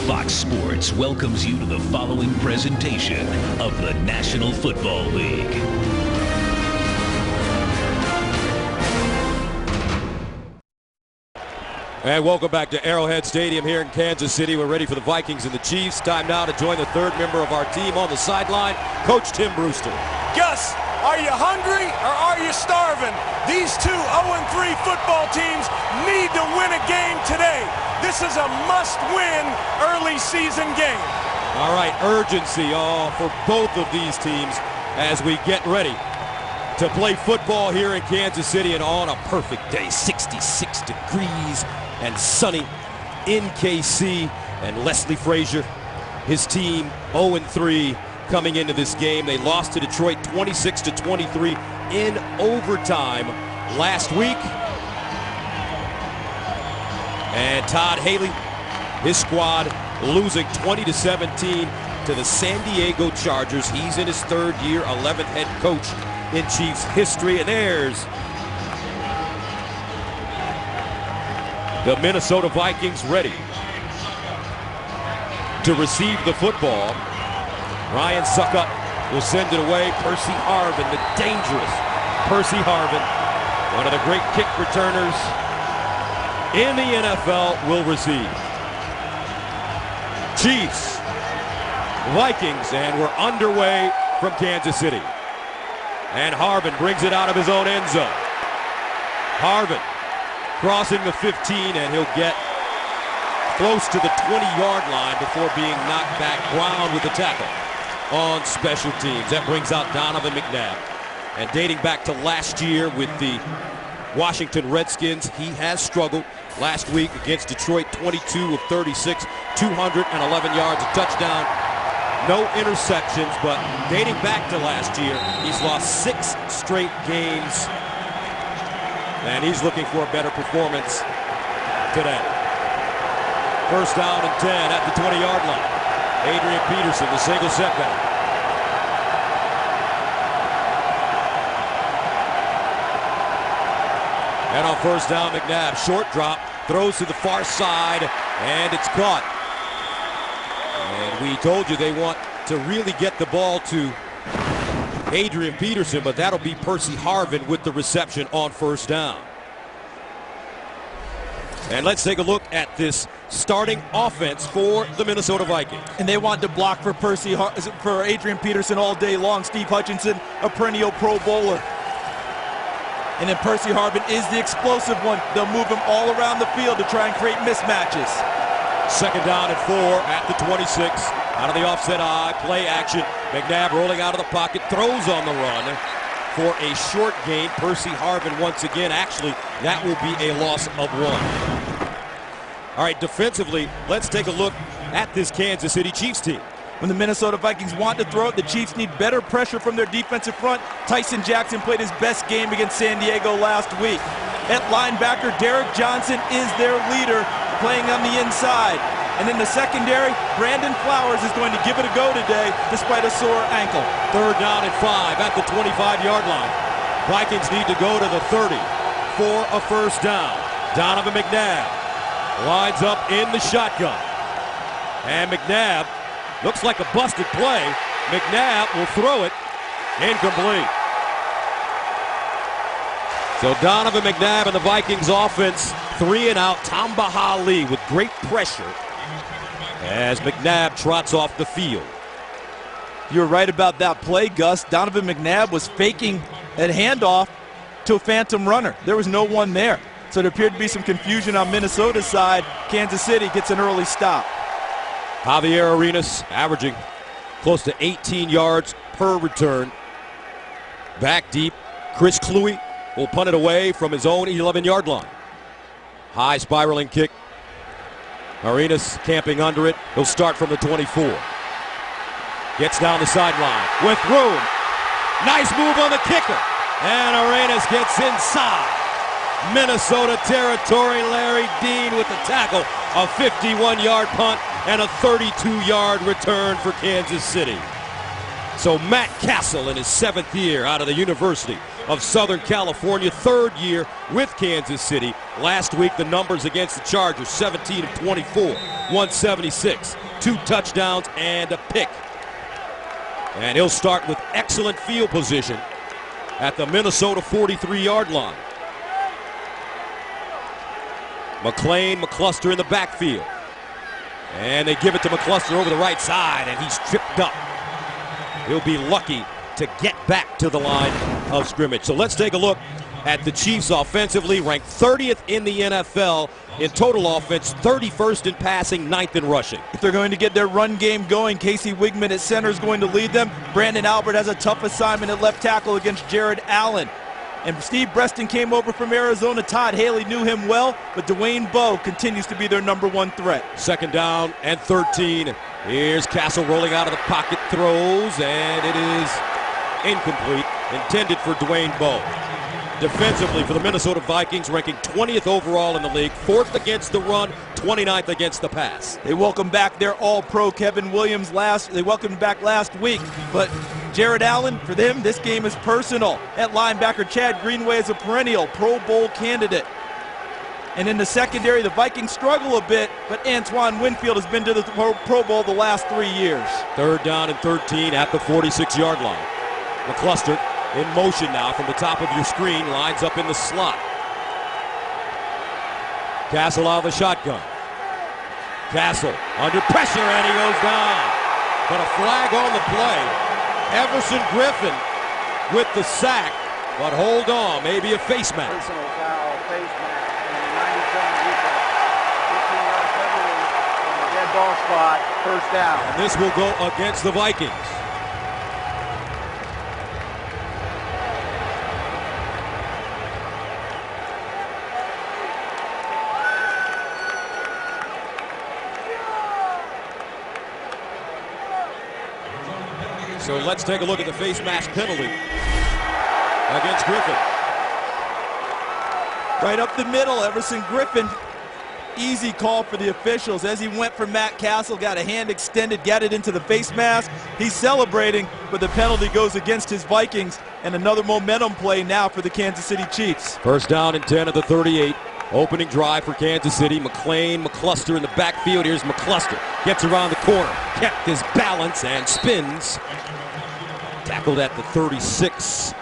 Fox Sports welcomes you to the following presentation of the National Football League. And welcome back to Arrowhead Stadium here in Kansas City. We're ready for the Vikings and the Chiefs. Time now to join the third member of our team on the sideline, Coach Tim Brewster. Gus, are you hungry or are you starving? These two 0-3 football teams need to win a game today. This is a must-win early season game. All right, urgency for both of these teams as we get ready to play football here in Kansas City, and on a perfect day, 66 degrees and sunny in KC. And Leslie Frazier, his team 0-3 coming into this game. They lost to Detroit 26-23 in overtime last week. And Todd Haley, his squad, losing 20-17 to the San Diego Chargers. He's in his third year, 11th head coach in Chiefs history. And there's the Minnesota Vikings ready to receive the football. Ryan Suckup will send it away. Percy Harvin, the dangerous Percy Harvin, one of the great kick returners in the NFL, will receive. Chiefs, Vikings, and we're underway from Kansas City. And Harvin brings it out of his own end zone. Harvin crossing the 15, and he'll get close to the 20-yard line before being knocked back ground with the tackle on special teams. That brings out Donovan McNabb. And dating back to last year with the Washington Redskins, he has struggled. Last week against Detroit, 22 of 36, 211 yards, a touchdown, no interceptions. But dating back to last year, he's lost 6 straight games, and he's looking for a better performance today. First down and 10 at the 20-yard line. Adrian Peterson, the single setback. And on first down, McNabb, short drop, throws to the far side, and it's caught. And we told you they want to really get the ball to Adrian Peterson, but that'll be Percy Harvin with the reception on first down. And let's take a look at this starting offense for the Minnesota Vikings. And they want to block for Adrian Peterson all day long. Steve Hutchinson, a perennial Pro Bowler. And then Percy Harvin is the explosive one. They'll move him all around the field to try and create mismatches. Second down and 4 at the 26. Out of the offset eye, play action. McNabb rolling out of the pocket, throws on the run for a short gain. Percy Harvin once again. Actually, that will be a loss of 1. All right, defensively, let's take a look at this Kansas City Chiefs team. When the Minnesota Vikings want to throw it, the Chiefs need better pressure from their defensive front. Tyson Jackson played his best game against San Diego last week. At linebacker, Derek Johnson is their leader, playing on the inside. And in the secondary, Brandon Flowers is going to give it a go today, despite a sore ankle. Third down and 5 at the 25-yard line. Vikings need to go to the 30 for a first down. Donovan McNabb lines up in the shotgun. And McNabb looks like a busted play. McNabb will throw it incomplete. So Donovan McNabb and the Vikings offense 3 and out. Tamba Hali with great pressure as McNabb trots off the field. You're right about that play, Gus. Donovan McNabb was faking a handoff to a phantom runner. There was no one there. So there appeared to be some confusion on Minnesota's side. Kansas City gets an early stop. Javier Arenas averaging close to 18 yards per return. Back deep, Chris Kluwe will punt it away from his own 11-yard line. High spiraling kick. Arenas camping under it. He'll start from the 24. Gets down the sideline with room. Nice move on the kicker. And Arenas gets inside Minnesota territory. Larry Dean with the tackle. A 51-yard punt and a 32-yard return for Kansas City. So Matt Cassel in his 7th year out of the University of Southern California, 3rd year with Kansas City, Last week, the numbers against the Chargers, 17 of 24, 176, 2 touchdowns and a pick. And he'll start with excellent field position at the Minnesota 43-yard line. McCluster in the backfield. And they give it to McCluster over the right side, and he's tripped up. He'll be lucky to get back to the line of scrimmage. So let's take a look at the Chiefs offensively, ranked 30th in the NFL in total offense, 31st in passing, 9th in rushing. If they're going to get their run game going, Casey Wigman at center is going to lead them. Brandon Albert has a tough assignment at left tackle against Jared Allen. And Steve Breston came over from Arizona. Todd Haley knew him well, but Dwayne Bowe continues to be their #1 threat. 2nd down and 13. Here's Cassel rolling out of the pocket, throws, and it is incomplete, intended for Dwayne Bowe. Defensively for the Minnesota Vikings, ranking 20th overall in the league, 4th against the run, 29th against the pass. They welcome back their All-Pro Kevin Williams they welcomed back last week, but Jared Allen, for them, this game is personal. At linebacker, Chad Greenway is a perennial Pro Bowl candidate. And in the secondary, the Vikings struggle a bit, but Antoine Winfield has been to the Pro Bowl the last 3 years. 3rd down and 13 at the 46-yard line. McCluster in motion now from the top of your screen, lines up in the slot. Cassel out of the shotgun. Cassel under pressure, and he goes down. But a flag on the play. Everson Griffin with the sack, but hold on, maybe a face mask. Personal foul, face mask, and 90-yard penalty on the dead ball spot, 1st down. And this will go against the Vikings. So let's take a look at the face mask penalty against Griffin. Right up the middle, Everson Griffin. Easy call for the officials. As he went for Matt Cassel, got a hand extended, got it into the face mask. He's celebrating, but the penalty goes against his Vikings, and another momentum play now for the Kansas City Chiefs. 1st down and 10 at the 38. Opening drive for Kansas City. McCluster in the backfield. Here's McCluster. Gets around the corner. Kept his balance and spins. Tackled at the 36.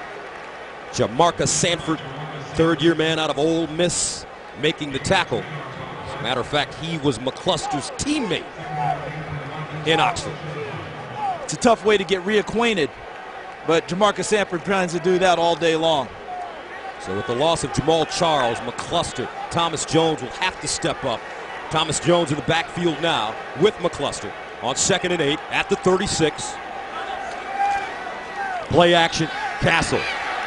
Jamarca Sanford, 3rd-year man out of Ole Miss, making the tackle. As a matter of fact, he was McCluster's teammate in Oxford. It's a tough way to get reacquainted, but Jamarca Sanford plans to do that all day long. So with the loss of Jamal Charles, McCluster, Thomas Jones will have to step up. Thomas Jones in the backfield now with McCluster on 2nd and 8 at the 36. Play action, Cassel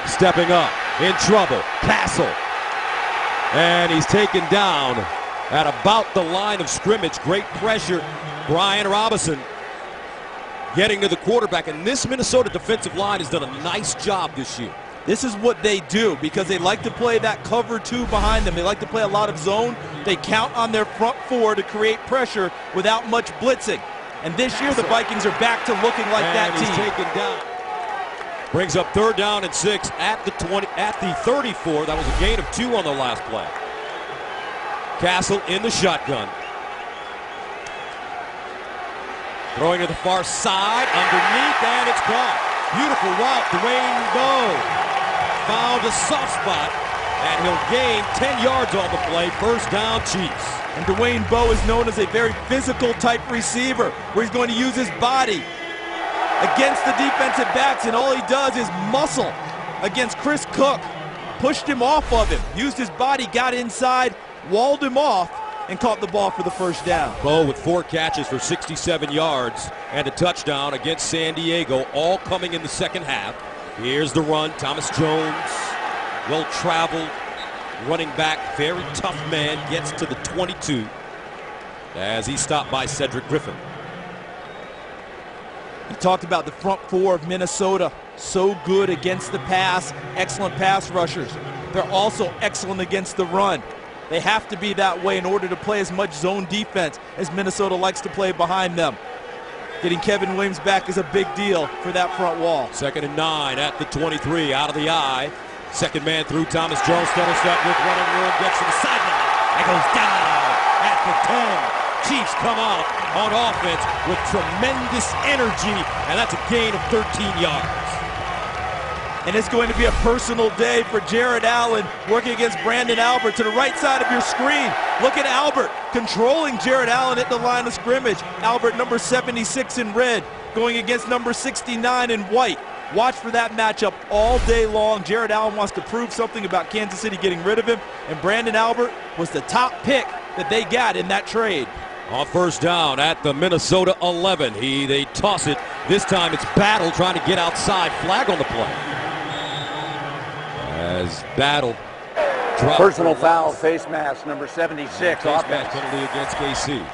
stepping up, in trouble, Cassel. And he's taken down at about the line of scrimmage. Great pressure, Brian Robinson getting to the quarterback. And this Minnesota defensive line has done a nice job this year. This is what they do because they like to play that cover 2 behind them. They like to play a lot of zone. They count on their front 4 to create pressure without much blitzing. And this year the Vikings are back to looking like that team. He's taken down. Brings up 3rd down and 6 at the 34. That was a gain of 2 on the last play. Cassel in the shotgun. Throwing to the far side, underneath, and it's caught. Beautiful route, Dwayne Bowe. Found a soft spot, and he'll gain 10 yards on the play. 1st down, Chiefs. And Dwayne Bowe is known as a very physical type receiver, where he's going to use his body against the defensive backs, and all he does is muscle against Chris Cook. Pushed him off of him, used his body, got inside, walled him off, and caught the ball for the 1st down. Bowe with 4 catches for 67 yards and a touchdown against San Diego, all coming in the 2nd half. Here's the run, Thomas Jones, well-traveled, running back, very tough man, gets to the 22 as he stopped by Cedric Griffin. He talked about the front 4 of Minnesota, so good against the pass, excellent pass rushers. They're also excellent against the run. They have to be that way in order to play as much zone defense as Minnesota likes to play behind them. Getting Kevin Williams back is a big deal for that front wall. 2nd and 9 at the 23, out of the eye. Second man through. Thomas Jones stutters up with running room. Gets to the sideline. And goes down at the 10. Chiefs come out on offense with tremendous energy, and that's a gain of 13 yards. And it's going to be a personal day for Jared Allen working against Brandon Albert to the right side of your screen. Look at Albert controlling Jared Allen at the line of scrimmage. Albert, number 76 in red, going against number 69 in white. Watch for that matchup all day long. Jared Allen wants to prove something about Kansas City getting rid of him, and Brandon Albert was the top pick that they got in that trade. On first down at the Minnesota 11. They toss it. This time it's Battle trying to get outside. Flag on the play. As Battle drops. Personal foul, face mask, number 76. Face mask penalty against KC.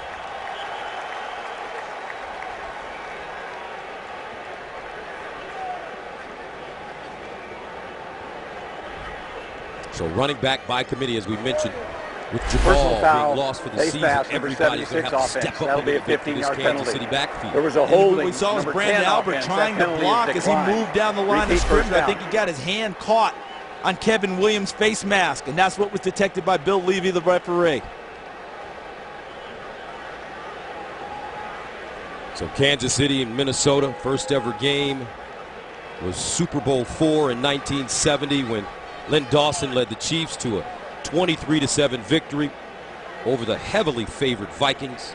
So running back by committee, as we mentioned, with Jamal being lost for the season, everybody's going to have to step up That'll be a this 15-yard Kansas penalty. City backfield. There was a holding. What we saw was Brandon Albert trying to block as he moved down the line of scrimmage. I think he got his hand caught on Kevin Williams' face mask, and that's what was detected by Bill Levy, the referee. So Kansas City and Minnesota, first ever game was Super Bowl IV in 1970 when Len Dawson led the Chiefs to a 23-7 victory over the heavily favored Vikings.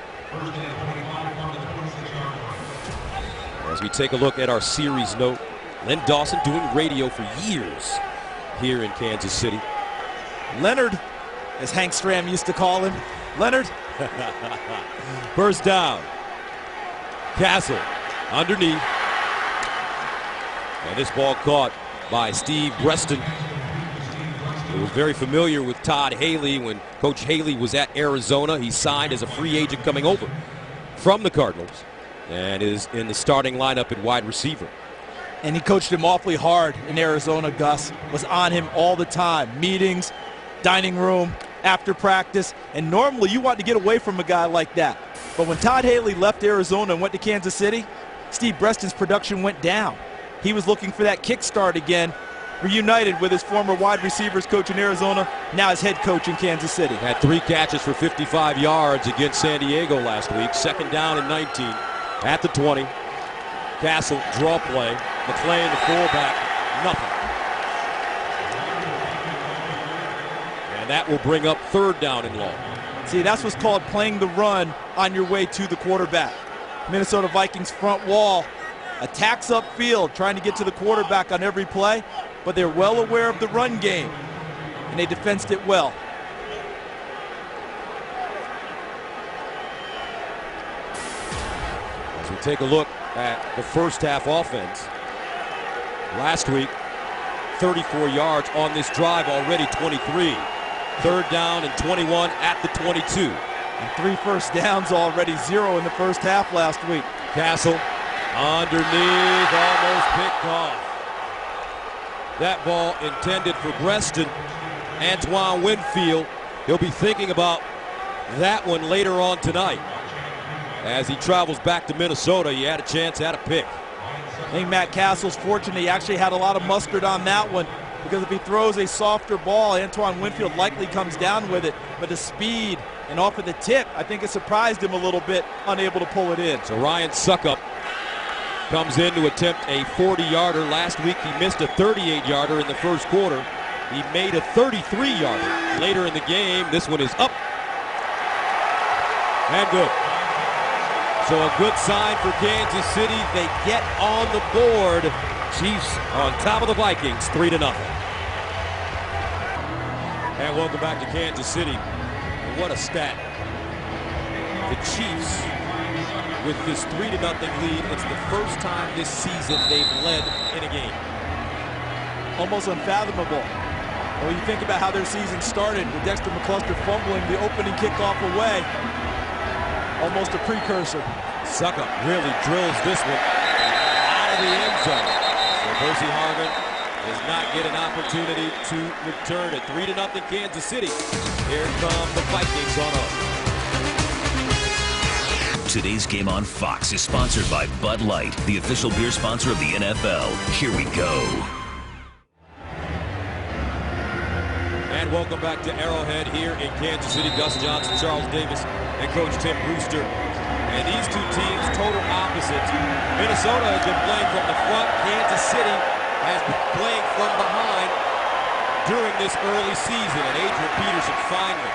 As we take a look at our series note, Len Dawson doing radio for years here in Kansas City. Leonard, as Hank Stram used to call him. Leonard. First down. Cassel underneath. And this ball caught by Steve Breston, who was very familiar with Todd Haley when Coach Haley was at Arizona. He signed as a free agent coming over from the Cardinals and is in the starting lineup at wide receiver. And he coached him awfully hard in Arizona. Gus was on him all the time. Meetings, dining room, after practice. And normally you want to get away from a guy like that. But when Todd Haley left Arizona and went to Kansas City, Steve Breston's production went down. He was looking for that kickstart again, reunited with his former wide receivers coach in Arizona, now his head coach in Kansas City. Had 3 catches for 55 yards against San Diego last week. Second down and 19 at the 20. Cassel, draw play. McClain, the fullback, nothing. And that will bring up third down and long. See, that's what's called playing the run on your way to the quarterback. Minnesota Vikings front wall attacks upfield, trying to get to the quarterback on every play, but they're well aware of the run game, and they defensed it well. As we take a look at the first half offense, last week, 34 yards on this drive, already 23. Third down and 21 at the 22. And 3 first downs already, 0 in the first half last week. Cassel underneath, almost picked off. That ball intended for Breston. Antoine Winfield, he'll be thinking about that one later on tonight. As he travels back to Minnesota, he had a chance at a pick. I think Matt Cassel's fortunate he actually had a lot of mustard on that one, because if he throws a softer ball, Antoine Winfield likely comes down with it. But the speed and off of the tip, I think it surprised him a little bit, unable to pull it in. So Ryan Suckup comes in to attempt a 40-yarder. Last week he missed a 38-yarder in the first quarter. He made a 33-yarder later in the game. This one is up and good. So a good sign for Kansas City. They get on the board. Chiefs on top of the Vikings, 3-0. And welcome back to Kansas City. What a stat. The Chiefs, with this 3-0 lead, it's the first time this season they've led in a game. Almost unfathomable. When you think about how their season started with Dexter McCluster fumbling the opening kickoff away, almost a precursor. Suckup really drills this one out of the end zone. So Percy Harvin does not get an opportunity to return it. 3-0 Kansas City. Here come the Vikings on up. Today's game on Fox is sponsored by Bud Light, the official beer sponsor of the NFL. Here we go. And welcome back to Arrowhead here in Kansas City. Gus Johnson, Charles Davis, and Coach Tim Brewster. And these two teams, total opposites. Minnesota has been playing from the front. Kansas City has been playing from behind during this early season. And Adrian Peterson finally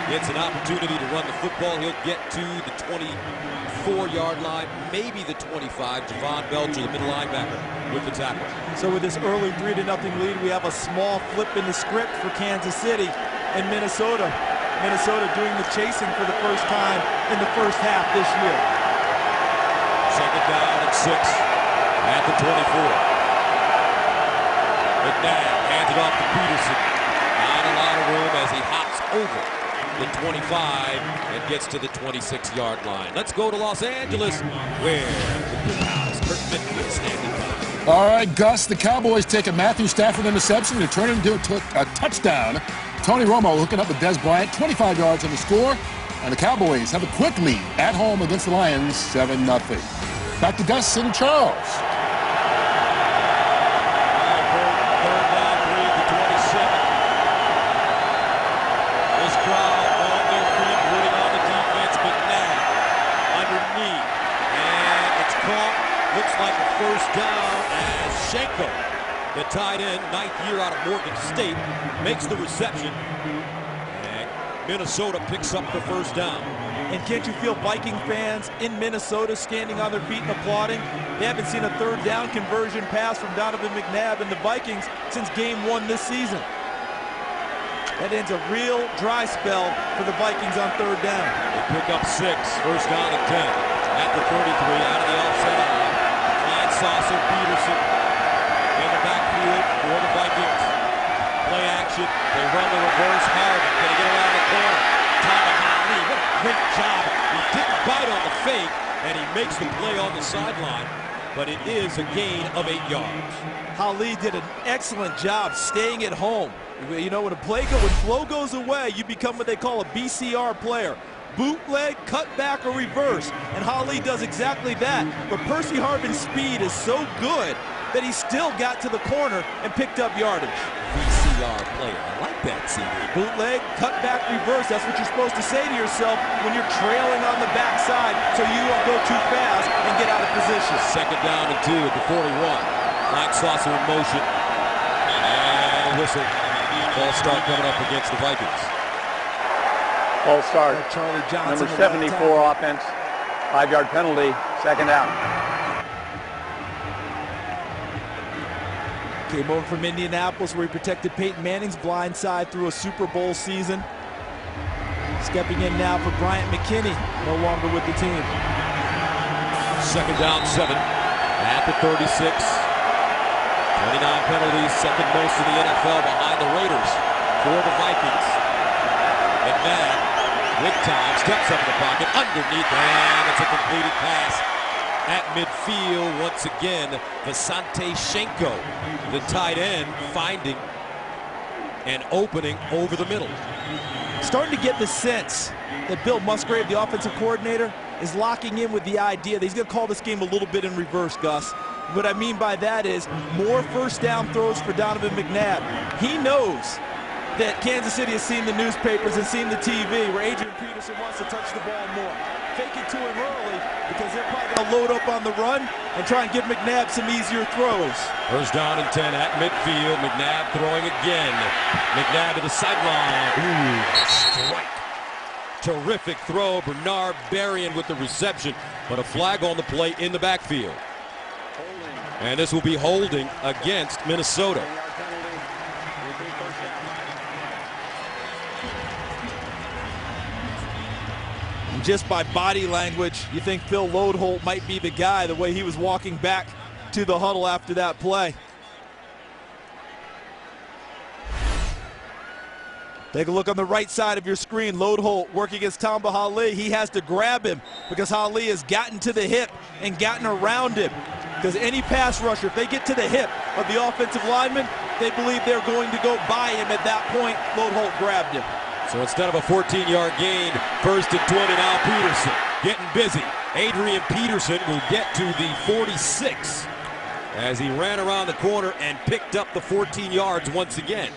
gets an opportunity to run the football. He'll get to the 24-yard line, maybe the 25. Javon Belcher, the middle linebacker, with the tackle. So with this early 3-0 lead, we have a small flip in the script for Kansas City and Minnesota. Minnesota doing the chasing for the first time in the first half this year. Second down and 6 at the 24. McNabb hands it off to Peterson. Not a lot of room as he hops over the 25 and gets to the 26-yard line. Let's go to Los Angeles, where the big house, Kurt Mitchell, is standing by. All right, Gus, the Cowboys take a Matthew Stafford interception to turn it into a touchdown. Tony Romo hooking up with Des Bryant, 25 yards on the score, and the Cowboys have a quick lead at home against the Lions, 7-0. Back to Gus and Charles. Third down, 3 to 27. This crowd on their feet, rooting on the defense. McNabb underneath, and it's caught. Looks like a first down as Schenko, the tight end, 9th year out of Morgan State, makes the reception. And Minnesota picks up the first down. And can't you feel Viking fans in Minnesota standing on their feet and applauding? They haven't seen a third down conversion pass from Donovan McNabb and the Vikings since game 1 this season. That ends a real dry spell for the Vikings on third down. They pick up 6, first down and 10 at the 33, out of the offset line. Saucer, Peterson in the backfield for the Vikings. Play action. They run the reverse. Harvey going to get around the corner. Donovan, what a great job. He didn't bite on the fake, and he makes the play on the sideline, but it is a gain of 8 yards. Ali did an excellent job staying at home. You know, when flow goes away, you become what they call a BCR player. Bootleg, cutback, or reverse. And Hali does exactly that. But Percy Harvin's speed is so good that he still got to the corner and picked up yardage. VCR player. I like that, CD. Bootleg, cutback, reverse. That's what you're supposed to say to yourself when you're trailing on the backside so you don't go too fast and get out of position. Second down and 2 at the 41. Flag saucer in motion. And whistle. False start coming up against the Vikings. False start. Charlie Johnson. Number 74 offense. 5-yard penalty. Second down. Came over from Indianapolis where he protected Peyton Manning's blind side through a Super Bowl season. Stepping in now for Bryant McKinney, no longer with the team. Second down, 7 at the 36. 29 penalties, second most in the NFL behind the Raiders for the Vikings. McNabb, with time, steps up in the pocket, underneath, and it's a completed pass at midfield. Once again, Visante Schenko, the tight end, finding an opening over the middle. Starting to get the sense that Bill Musgrave, the offensive coordinator, is locking in with the idea that he's going to call this game a little bit in reverse, Gus. What I mean by that is more first down throws for Donovan McNabb. He knows that Kansas City has seen the newspapers and seen the TV where Adrian Peterson wants to touch the ball more. Fake it to him early because they're probably going to load up on the run and try and give McNabb some easier throws. First down and 10 at midfield. McNabb throwing again. McNabb to the sideline. Ooh, strike. Terrific throw. Bernard Berrien with the reception, but a flag on the play in the backfield. And this will be holding against Minnesota. And just by body language, you think Phil Lodeholt might be the guy, the way he was walking back to the huddle after that play. Take a look on the right side of your screen. Lodeholt working against Tamba Hali. He has to grab him because Hali has gotten to the hip and gotten around him. Because any pass rusher, if they get to the hip of the offensive lineman, they believe they're going to go by him. At that point, Lodeholt grabbed him. So instead of a 14-yard gain, first and 20 now, Peterson getting busy. Adrian Peterson will get to the 46 as he ran around the corner and picked up the 14 yards once again.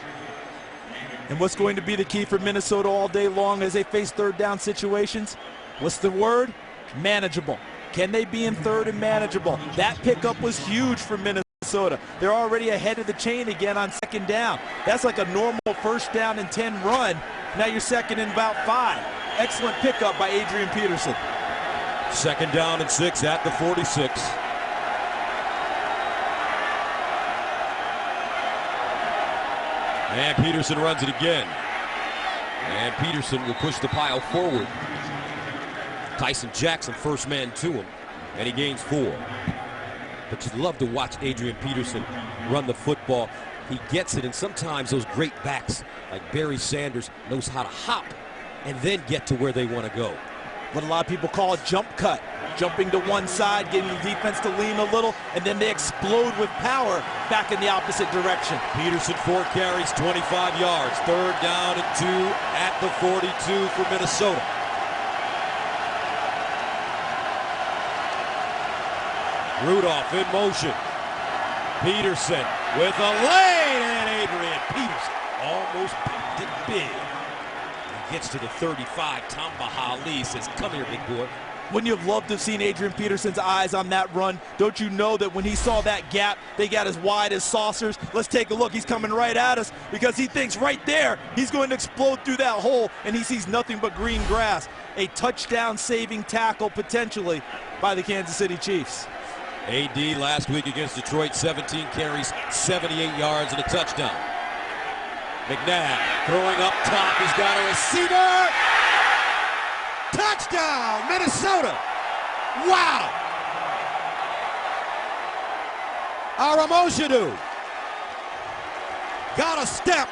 And what's going to be the key for Minnesota all day long as they face third down situations? What's the word? Manageable. Can they be in third and manageable? That pickup was huge for Minnesota. They're already ahead of the chain again on second down. That's like a normal first down and 10 run. Now you're second and about 5. Excellent pickup by Adrian Peterson. Second down and 6 at the 46. And Peterson runs it again. And Peterson will push the pile forward. Tyson Jackson first man to him, and he gains 4. But you'd love to watch Adrian Peterson run the football. He gets it, and sometimes those great backs like Barry Sanders knows how to hop and then get to where they want to go. What a lot of people call a jump cut. Jumping to one side, getting the defense to lean a little, and then they explode with power back in the opposite direction. Peterson 4 carries, 25 yards. Third down and 2 at the 42 for Minnesota. Rudolph in motion. Peterson with a lane, and Adrian Peterson almost popped it big. He gets to the 35. Tom Bahali says, "Come here, big boy." Wouldn't you have loved to have seen Adrian Peterson's eyes on that run? Don't you know that when he saw that gap, they got as wide as saucers? Let's take a look. He's coming right at us because he thinks right there he's going to explode through that hole, and he sees nothing but green grass. A touchdown-saving tackle potentially by the Kansas City Chiefs. AD last week against Detroit, 17 carries, 78 yards, and a touchdown. McNabb throwing up top. He's got a receiver. Touchdown, Minnesota. Wow. Aramoshadu got a step,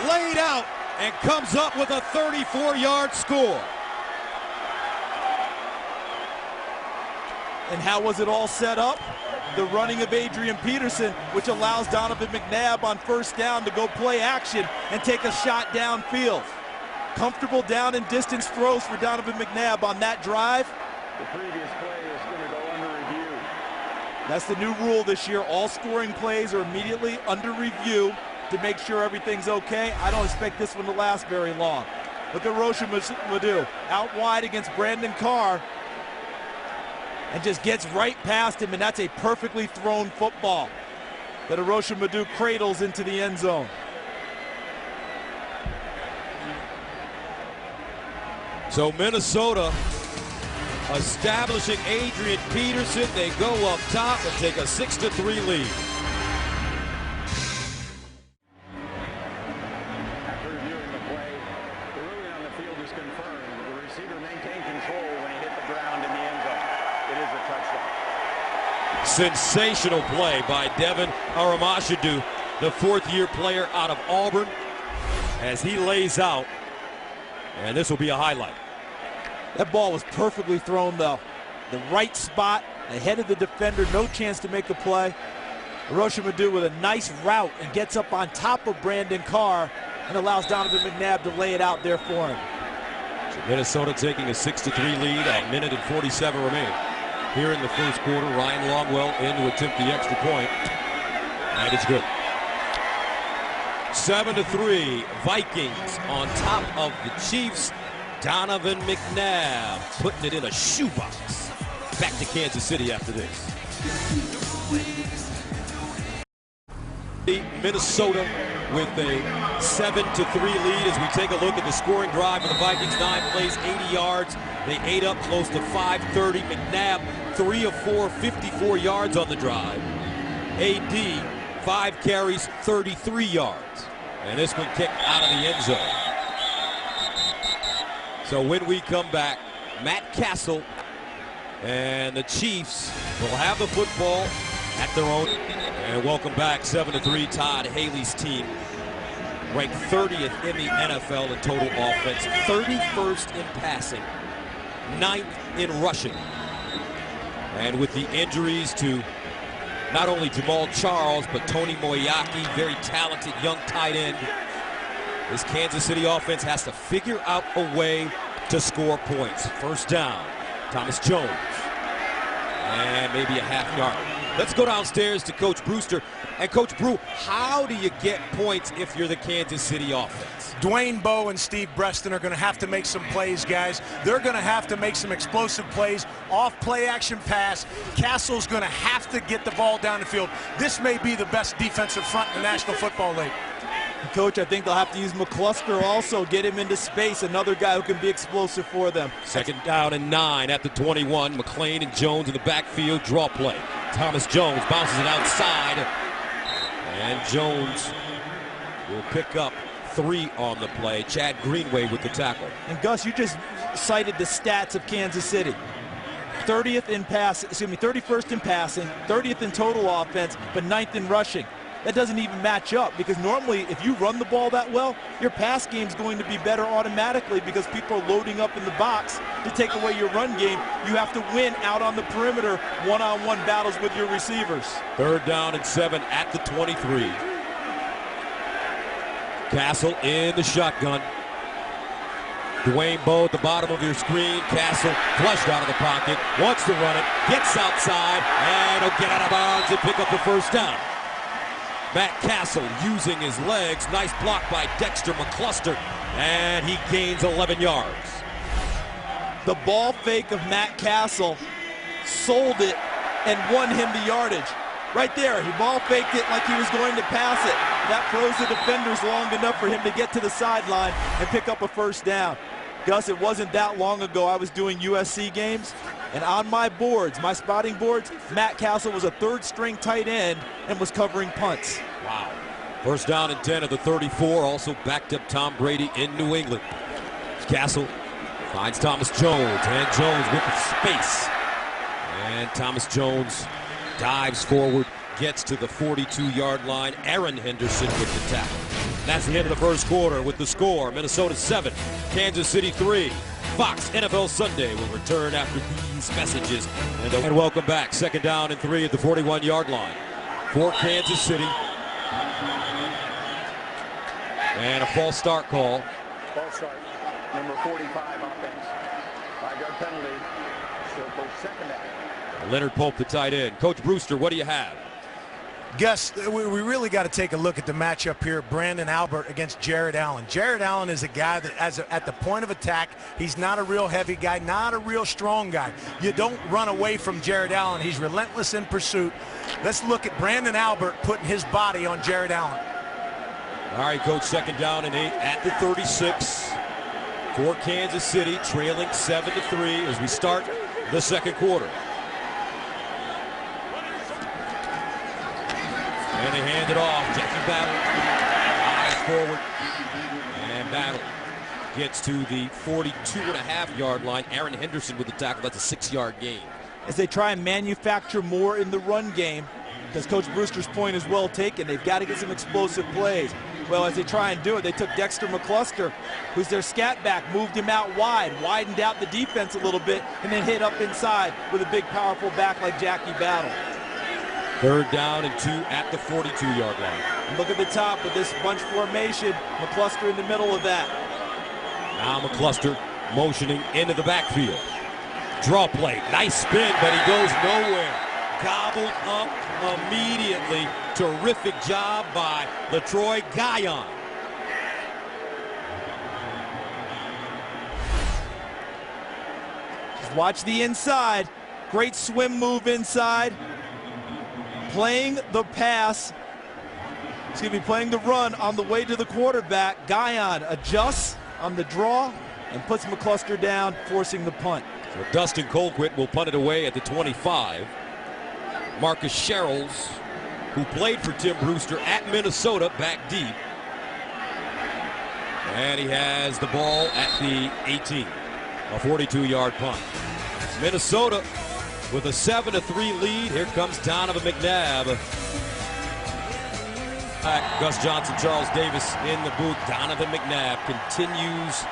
laid out, and comes up with a 34-yard score. And how was it all set up? The running of Adrian Peterson, which allows Donovan McNabb on first down to go play action and take a shot downfield. Comfortable down and distance throws for Donovan McNabb on that drive. The previous play is going to go under review. That's the new rule this year. All scoring plays are immediately under review to make sure everything's okay. I don't expect this one to last very long. Look at Roshan Madu out wide against Brandon Carr and just gets right past him, and that's a perfectly thrown football that Arosha Madu cradles into the end zone. So Minnesota establishing Adrian Peterson. They go up top and take a 6-3 lead. After reviewing the play, the ruling on the field is confirmed. The receiver maintained control when he hit the ground in the end zone. It is a touchdown. Sensational play by Devin Aramashadu, the fourth-year player out of Auburn, as he lays out. And this will be a highlight. That ball was perfectly thrown, though. The right spot, ahead of the defender, no chance to make the play. Arosha Madu with a nice route and gets up on top of Brandon Carr and allows Donovan McNabb to lay it out there for him. So Minnesota taking a 6-3 lead, a minute and 47 remaining. Here in the first quarter, Ryan Longwell in to attempt the extra point. And it's good. 7-3, Vikings on top of the Chiefs. Donovan McNabb putting it in a shoebox. Back to Kansas City after this. Minnesota with a 7-3 lead as we take a look at the scoring drive for the Vikings. 9 plays, 80 yards. They ate up close to 530. McNabb, 3 of 4, 54 yards on the drive. AD, 5 carries, 33 yards. And this one kicked out of the end zone. So when we come back, Matt Cassel and the Chiefs will have the football at their own. And welcome back, 7-3, Todd Haley's team. Ranked 30th in the NFL in total offense, 31st in passing, 9th in rushing. And with the injuries to not only Jamal Charles, but Tony Moyaki, very talented young tight end, this Kansas City offense has to figure out a way to score points. First down, Thomas Jones. and maybe a half yard. Let's go downstairs to Coach Brewster. And Coach Brew, how do you get points if you're the Kansas City offense? Dwayne Bowe and Steve Breston are going to have to make some plays, guys. They're going to have to make some explosive plays, off play action pass. Cassel's going to have to get the ball down the field. This may be the best defensive front in the National Football League. Coach, I think they'll have to use McCluster also, get him into space, another guy who can be explosive for them. Second down and 9 at the 21. McClain and Jones in the backfield, draw play. Thomas Jones bounces it outside, and Jones will pick up 3 on the play. Chad Greenway with the tackle. And Gus, you just cited the stats of Kansas City. 31st in passing, 30th in total offense, but 9th in rushing. That doesn't even match up, because normally if you run the ball that well, your pass game is going to be better automatically because people are loading up in the box to take away your run game. You have to win out on the perimeter, one-on-one battles with your receivers. Third down and 7 at the 23. Cassel in the shotgun. Dwayne Bowe at the bottom of your screen. Cassel flushed out of the pocket, wants to run it, gets outside, and he'll get out of bounds and pick up the first down. Matt Cassel using his legs. Nice block by Dexter McCluster, and he gains 11 yards. The ball fake of Matt Cassel sold it and won him the yardage. Right there, he ball faked it like he was going to pass it. That froze the defenders long enough for him to get to the sideline and pick up a first down. Gus, it wasn't that long ago I was doing USC games, and on my boards, my spotting boards, Matt Cassel was a third-string tight end and was covering punts. Wow. First down and 10 at the 34, also backed up Tom Brady in New England. Cassel finds Thomas Jones, and Jones with the space. And Thomas Jones dives forward, gets to the 42-yard line. Aaron Henderson with the tackle. That's the end of the first quarter with the score. Minnesota 7, Kansas City 3. Fox NFL Sunday will return after these messages. And welcome back. Second down and 3 at the 41-yard line for Kansas City. And a false start call. False start. Number 45 offense. 5-yard penalty. So for second down. Leonard Pope, the tight end. Coach Brewster, what do you have? Gus, we really got to take a look at the matchup here. Brandon Albert against Jared Allen. Jared Allen is a guy that, at the point of attack, he's not a real heavy guy, not a real strong guy. You don't run away from Jared Allen. He's relentless in pursuit. Let's look at Brandon Albert putting his body on Jared Allen. All right, Coach, second down and 8 at the 36 for Kansas City, trailing 7-3 as we start the second quarter. And they hand it off. Jackie Battle dives forward. And Battle gets to the 42.5-yard line. Aaron Henderson with the tackle. That's a 6-yard gain. As they try and manufacture more in the run game, because Coach Brewster's point is well taken, they've got to get some explosive plays. Well, as they try and do it, they took Dexter McCluster, who's their scat back, moved him out wide, widened out the defense a little bit, and then hit up inside with a big, powerful back like Jackie Battle. Third down and 2 at the 42-yard line. And look at the top with this bunch formation. McCluster in the middle of that. Now McCluster motioning into the backfield. Draw play. Nice spin, but he goes nowhere. Gobbled up immediately. Terrific job by LaTroy Guyon. Just watch the inside. Great swim move inside. Playing the pass, playing the run on the way to the quarterback. Guyon adjusts on the draw and puts McCluster down, forcing the punt. So Dustin Colquitt will punt it away at the 25. Marcus Sherrills, who played for Tim Brewster at Minnesota, back deep. And he has the ball at the 18. A 42-yard punt. Minnesota with a 7-3 lead. Here comes Donovan McNabb. Gus Johnson, Charles Davis in the booth. Donovan McNabb continues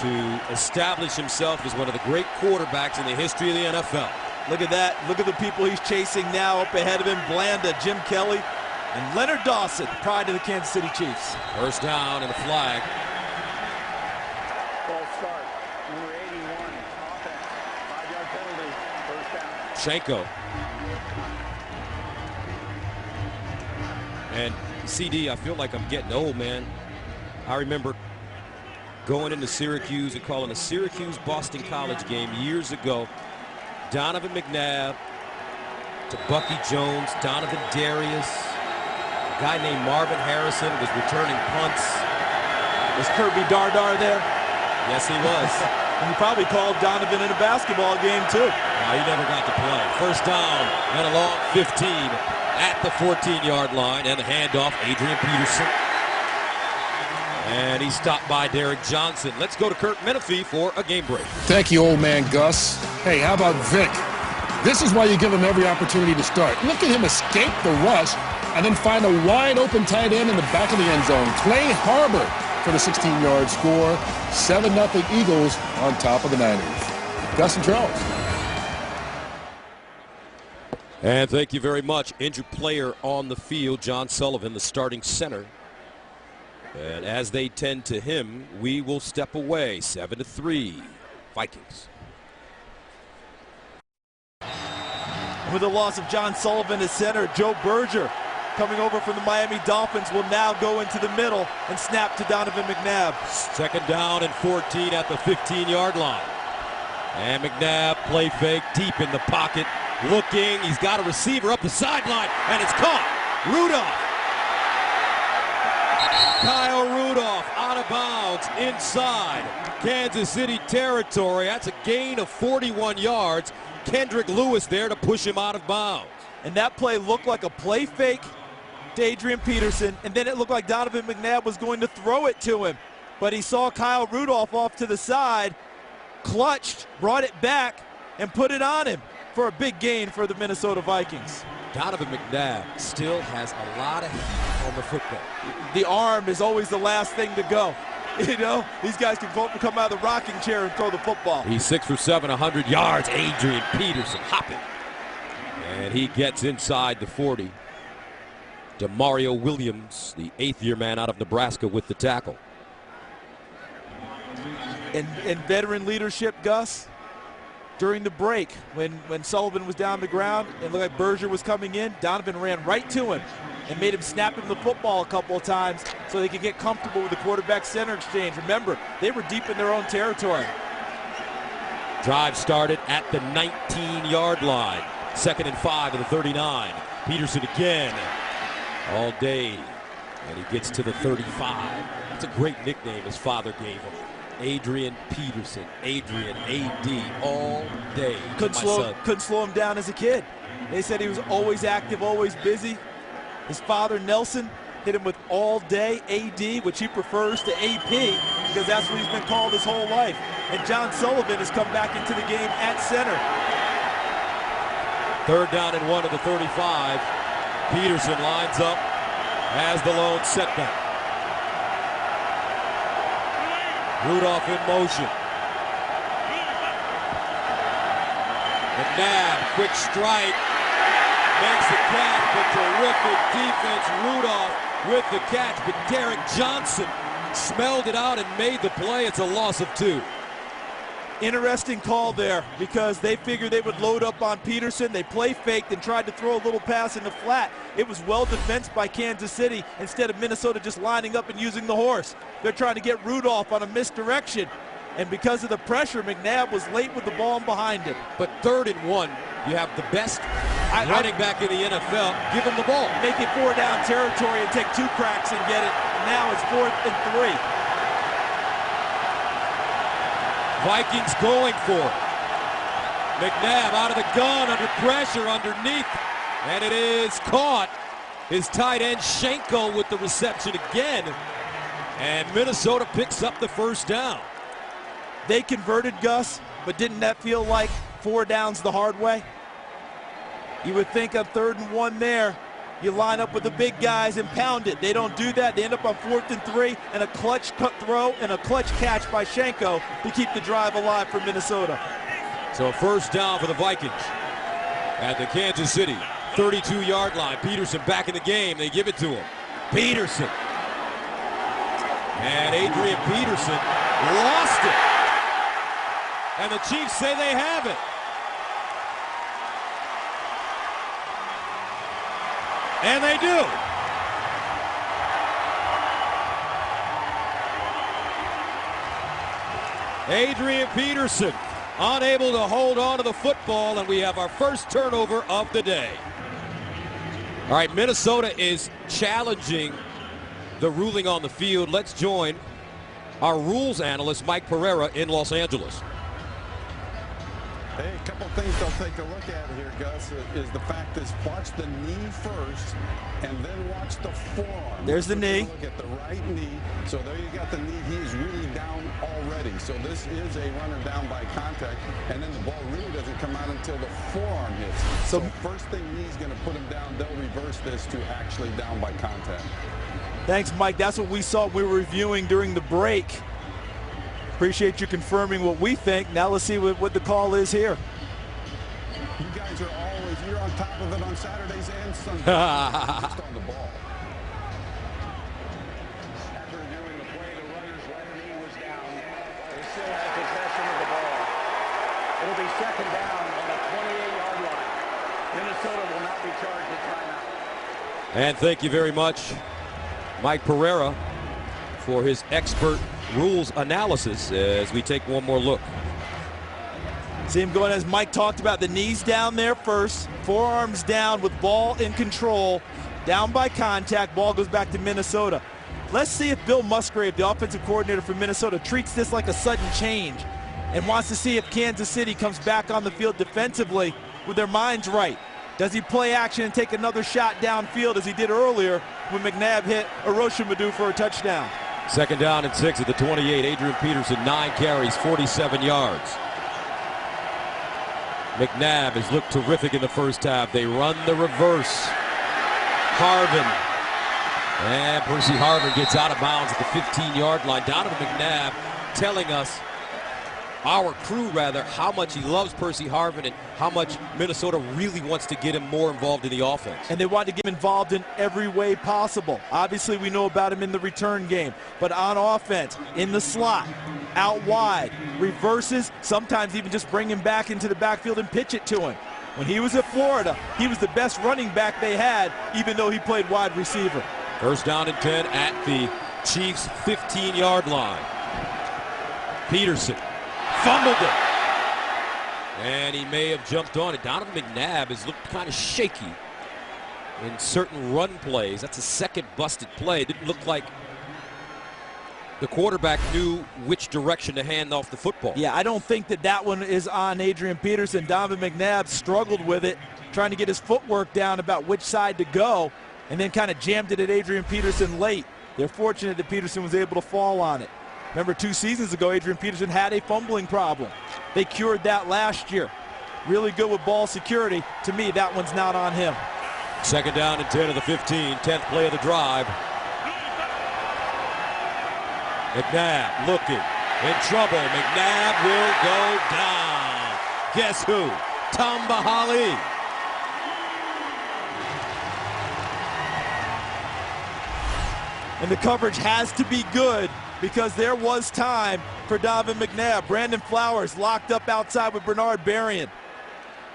to establish himself as one of the great quarterbacks in the history of the NFL. Look at that. Look at the people he's chasing now up ahead of him. Blanda, Jim Kelly, and Leonard Dawson, pride of the Kansas City Chiefs. First down and a flag. False start. Number 81 offense. 5-yard penalty. First down. Shenko. And CD, I feel like I'm getting old, man. I remember going into Syracuse and calling a Syracuse-Boston College game years ago. Donovan McNabb to Bucky Jones, Donovan Darius. A guy named Marvin Harrison was returning punts. Was Kirby Dardar there? Yes, he was. And you probably called Donovan in a basketball game, too. No, he never got to play. First down and a long 15 at the 14-yard line, and the handoff, Adrian Peterson. And he's stopped by Derek Johnson. Let's go to Kurt Menefee for a game break. Thank you, old man Gus. Hey, how about Vic? This is why you give him every opportunity to start. Look at him escape the rush and then find a wide-open tight end in the back of the end zone. Clay Harbor for the 16-yard score. 7-0 Eagles on top of the Niners. Gus and Charles. And thank you very much. Injured player on the field, John Sullivan, the starting center. And as they tend to him, we will step away. 7-3, Vikings. With the loss of John Sullivan as center, Joe Berger, coming over from the Miami Dolphins, will now go into the middle and snap to Donovan McNabb. Second down and 14 at the 15-yard line. And McNabb, play fake, deep in the pocket, looking. He's got a receiver up the sideline, and it's caught. Rudolph. Kyle Rudolph out of bounds inside Kansas City territory. That's a gain of 41 yards. Kendrick Lewis there to push him out of bounds. And that play looked like a play fake to Adrian Peterson, and then it looked like Donovan McNabb was going to throw it to him. But he saw Kyle Rudolph off to the side, clutched, brought it back, and put it on him for a big gain for the Minnesota Vikings. Donovan McNabb still has a lot of heat on the football. The arm is always the last thing to go. You know, these guys can come out of the rocking chair and throw the football. He's 6 for 7, 100 yards. Adrian Peterson hopping. And he gets inside the 40. DeMario Williams, the 8th-year man out of Nebraska, with the tackle. And veteran leadership, Gus, during the break, when Sullivan was down the ground and looked like Berger was coming in, Donovan ran right to him and made him snap him the football a couple of times so they could get comfortable with the quarterback-center exchange. Remember, they were deep in their own territory. Drive started at the 19-yard line. 2nd and 5 of the 39. Peterson again all day, and he gets to the 35. That's a great nickname his father gave him. Adrian Peterson, Adrian, A.D., all day. Couldn't slow him down as a kid. They said he was always active, always busy. His father, Nelson, hit him with all day A.D., which he prefers to A.P., because that's what he's been called his whole life. And John Sullivan has come back into the game at center. 3rd down and 1 of the 35. Peterson lines up as the lone setback. Rudolph in motion. McNabb, quick strike, makes the catch, but terrific defense. Rudolph with the catch, but Derek Johnson smelled it out and made the play. It's a loss of 2. Interesting call there, because they figured they would load up on Peterson. They play faked and tried to throw a little pass in the flat. It was well defensed by Kansas City instead of Minnesota just lining up and using the horse. They're trying to get Rudolph on a misdirection. And because of the pressure, McNabb was late with the ball behind him. But 3rd and 1, you have the best running back in the NFL. Give him the ball. Make it 4-down territory and take 2 cracks and get it. Now it's 4th and 3. Vikings going for it. McNabb out of the gun, under pressure, underneath. And it is caught. His tight end Shenko with the reception again. And Minnesota picks up the 1st down. They converted, Gus, but didn't that feel like 4 downs the hard way? You would think of 3rd and 1 there. You line up with the big guys and pound it. They don't do that. They end up on 4th and 3, and a clutch cut throw and a clutch catch by Shenko to keep the drive alive for Minnesota. So 1st down for the Vikings at the Kansas City 32-yard line. Peterson back in the game. They give it to him. Peterson. And Adrian Peterson lost it. And the Chiefs say they have it. And they do. Adrian Peterson unable to hold on to the football, and we have our first turnover of the day. All right, Minnesota is challenging the ruling on the field. Let's join our rules analyst, Mike Pereira, in Los Angeles. Hey, a couple things they'll take a look at here, Gus, is the fact is watch the knee first and then watch the forearm. There's the knee. Look at the right knee. So there you got the knee. He is really down already. So this is a runner down by contact. And then the ball really doesn't come out until the forearm hits. So first thing knee's going to put him down. They'll reverse this to actually down by contact. Thanks, Mike. That's what we saw we were reviewing during the break. Appreciate you confirming what we think. Now let's see what the call is here. You guys are always, you're on top of it on Saturdays and Sundays. Just on the ball. After reviewing the play, the runner's right knee was down. They still have possession of the ball. It'll be second down on the 28-yard line. Minnesota will not be charged with timeout. And thank you very much, Mike Pereira, for his expert rules analysis as we take one more look. See him going, as Mike talked about, the knees down there first, forearms down with ball in control, down by contact, ball goes back to Minnesota. Let's see if Bill Musgrave, the offensive coordinator for Minnesota, treats this like a sudden change and wants to see if Kansas City comes back on the field defensively with their minds right. Does he play action and take another shot downfield as he did earlier when McNabb hit Arrowhead for a touchdown? Second down and 6 at the 28. Adrian Peterson, 9 carries, 47 yards. McNabb has looked terrific in the first half. They run the reverse. Harvin. And Percy Harvin gets out of bounds at the 15-yard line. Donovan McNabb telling us, our crew rather, how much he loves Percy Harvin and how much Minnesota really wants to get him more involved in the offense. And they want to get him involved in every way possible. Obviously, we know about him in the return game, but on offense, in the slot, out wide, reverses, sometimes even just bring him back into the backfield and pitch it to him. When he was at Florida, he was the best running back they had, even though he played wide receiver. First down and 10 at the Chiefs' 15-yard line. Peterson fumbled it. And he may have jumped on it. Donovan McNabb has looked kind of shaky in certain run plays. That's a second busted play. It didn't look like the quarterback knew which direction to hand off the football. Yeah, I don't think that one is on Adrian Peterson. Donovan McNabb struggled with it, trying to get his footwork down about which side to go, and then kind of jammed it at Adrian Peterson late. They're fortunate that Peterson was able to fall on it. Remember, 2 seasons ago, Adrian Peterson had a fumbling problem. They cured that last year. Really good with ball security. To me, that one's not on him. Second down and 10 of the 15, 10th play of the drive. McNabb looking, in trouble. McNabb will go down. Guess who? Tamba Hali. And the coverage has to be good, because there was time for Donovan McNabb. Brandon Flowers locked up outside with Bernard Berrien.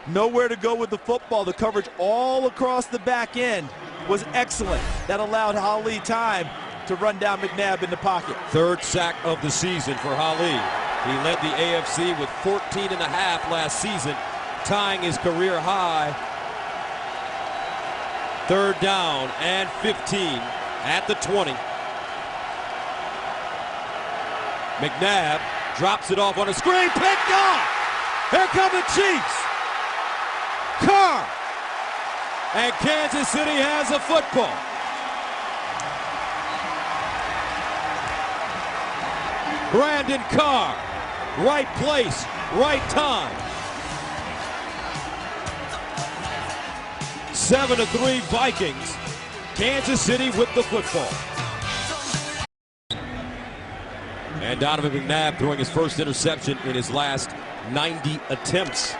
Nowhere to go with the football. The coverage all across the back end was excellent. That allowed Hali time to run down McNabb in the pocket. Third sack of the season for Hali. He led the AFC with 14.5 last season, tying his career high. Third down and 15 at the 20. McNabb drops it off on a screen, picked off. Here come the Chiefs. Carr. And Kansas City has a football. Brandon Carr, right place, right time. 7-3 Vikings. Kansas City with the football. And Donovan McNabb throwing his first interception in his last 90 attempts.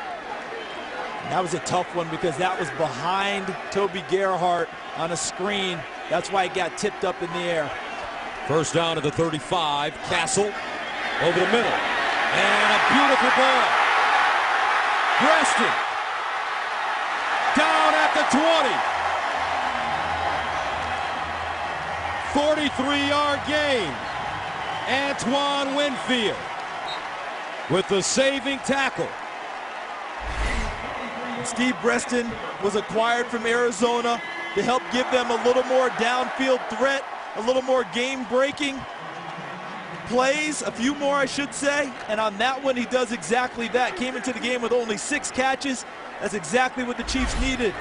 That was a tough one because that was behind Toby Gerhart on a screen. That's why it got tipped up in the air. First down to the 35. Cassel over the middle. And a beautiful ball. Preston down at the 20. 43-yard gain. Antoine Winfield with the saving tackle. Steve Breaston was acquired from Arizona to help give them a little more downfield threat, a little more game-breaking plays, a few more I should say, and on that one he does exactly that. Came into the game with only 6 catches. That's exactly what the Chiefs needed.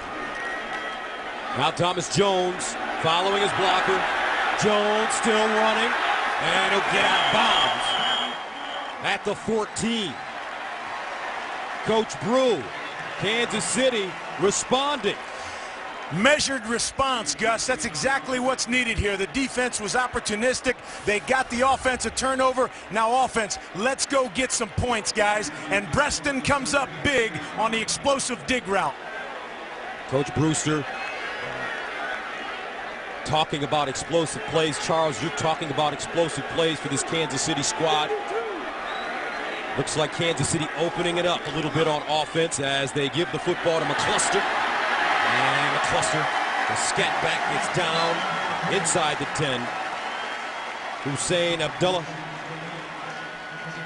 Now Thomas Jones following his blocker. Jones still running, and he'll get out of bounds at the 14. Coach Brew, Kansas City responding. Measured response, Gus. That's exactly what's needed here. The defense was opportunistic. They got the offense a turnover. Now offense, let's go get some points, guys. And Breaston comes up big on the explosive dig route. Coach Brewster talking about explosive plays. Charles, you're talking about explosive plays for this Kansas City squad. Looks like Kansas City opening it up a little bit on offense as they give the football to McCluster. And McCluster, the scat back, gets down inside the 10. Hussein Abdullah,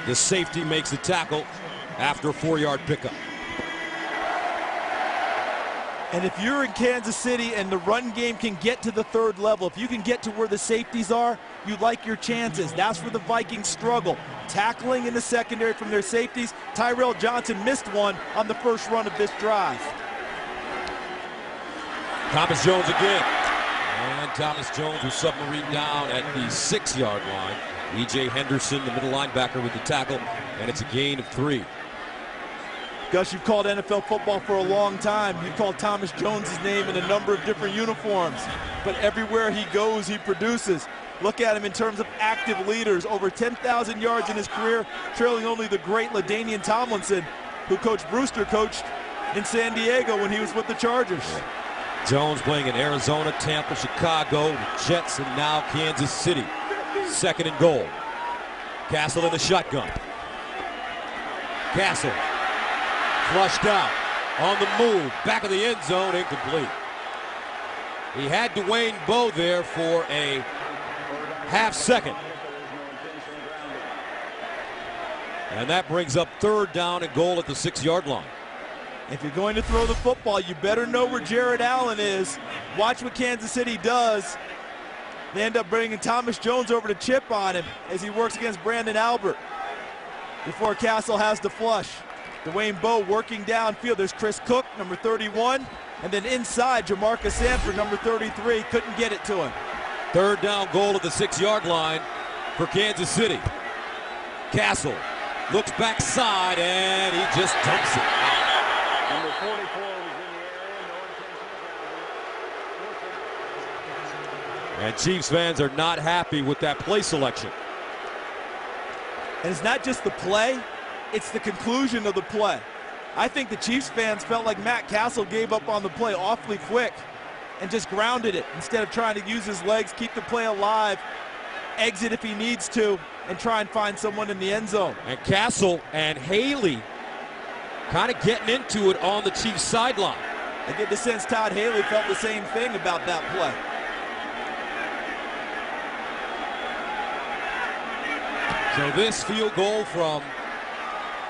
the safety, makes the tackle after a 4-yard pickup. And if you're in Kansas City and the run game can get to the 3rd level, if you can get to where the safeties are, you like your chances. That's where the Vikings struggle. Tackling in the secondary from their safeties. Tyrell Johnson missed one on the first run of this drive. Thomas Jones again. And Thomas Jones was submarine down at the 6-yard line. E.J. Henderson, the middle linebacker, with the tackle, and it's a gain of 3. Gus, you've called NFL football for a long time. You've called Thomas Jones' name in a number of different uniforms. But everywhere he goes, he produces. Look at him in terms of active leaders. Over 10,000 yards in his career, trailing only the great LaDainian Tomlinson, who Coach Brewster coached in San Diego when he was with the Chargers. Jones playing in Arizona, Tampa, Chicago, the Jets, and now Kansas City. 2nd and goal. Cassel in the shotgun. Cassel flushed out on the move, back of the end zone, incomplete. He had Dwayne Bowe there for a half second. And that brings up 3rd down and goal at the 6-yard line. If you're going to throw the football, you better know where Jared Allen is. Watch what Kansas City does. They end up bringing Thomas Jones over to chip on him as he works against Brandon Albert before Cassel has to flush. Dwayne Bowe working downfield. There's Chris Cook, number 31, and then inside, Jamarcus Sanford, number 33, couldn't get it to him. 3rd down goal at the 6-yard line for Kansas City. Cassel looks backside, and he just dumps it. Number 44 was in the area. No intentional grounding. And Chiefs fans are not happy with that play selection. And it's not just the play, it's the conclusion of the play. I think the Chiefs fans felt like Matt Cassel gave up on the play awfully quick and just grounded it instead of trying to use his legs, keep the play alive, exit if he needs to, and try and find someone in the end zone. And Cassel and Haley kind of getting into it on the Chiefs sideline. I get the sense Todd Haley felt the same thing about that play. So this field goal from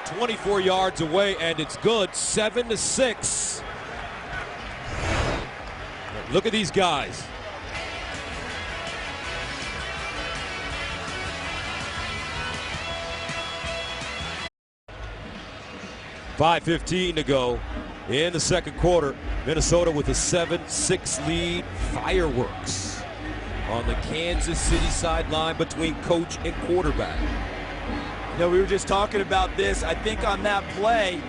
24 yards away, and it's good, 7-6. Look at these guys. .5:15 to go in the 2nd quarter. Minnesota with a 7-6 lead. Fireworks on the Kansas City sideline between coach and quarterback. You know, we were just talking about this. I think on that play,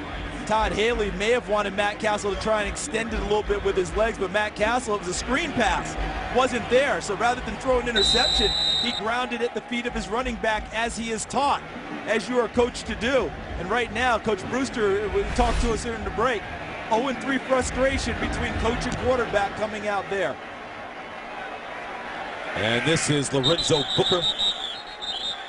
Todd Haley may have wanted Matt Cassel to try and extend it a little bit with his legs, but Matt Cassel, it was a screen pass, wasn't there. So rather than throw an interception, he grounded at the feet of his running back as he is taught, as you are coached to do. And right now, Coach Brewster talked to us here in the break. 0-3 frustration between coach and quarterback coming out there. And this is Lorenzo Booker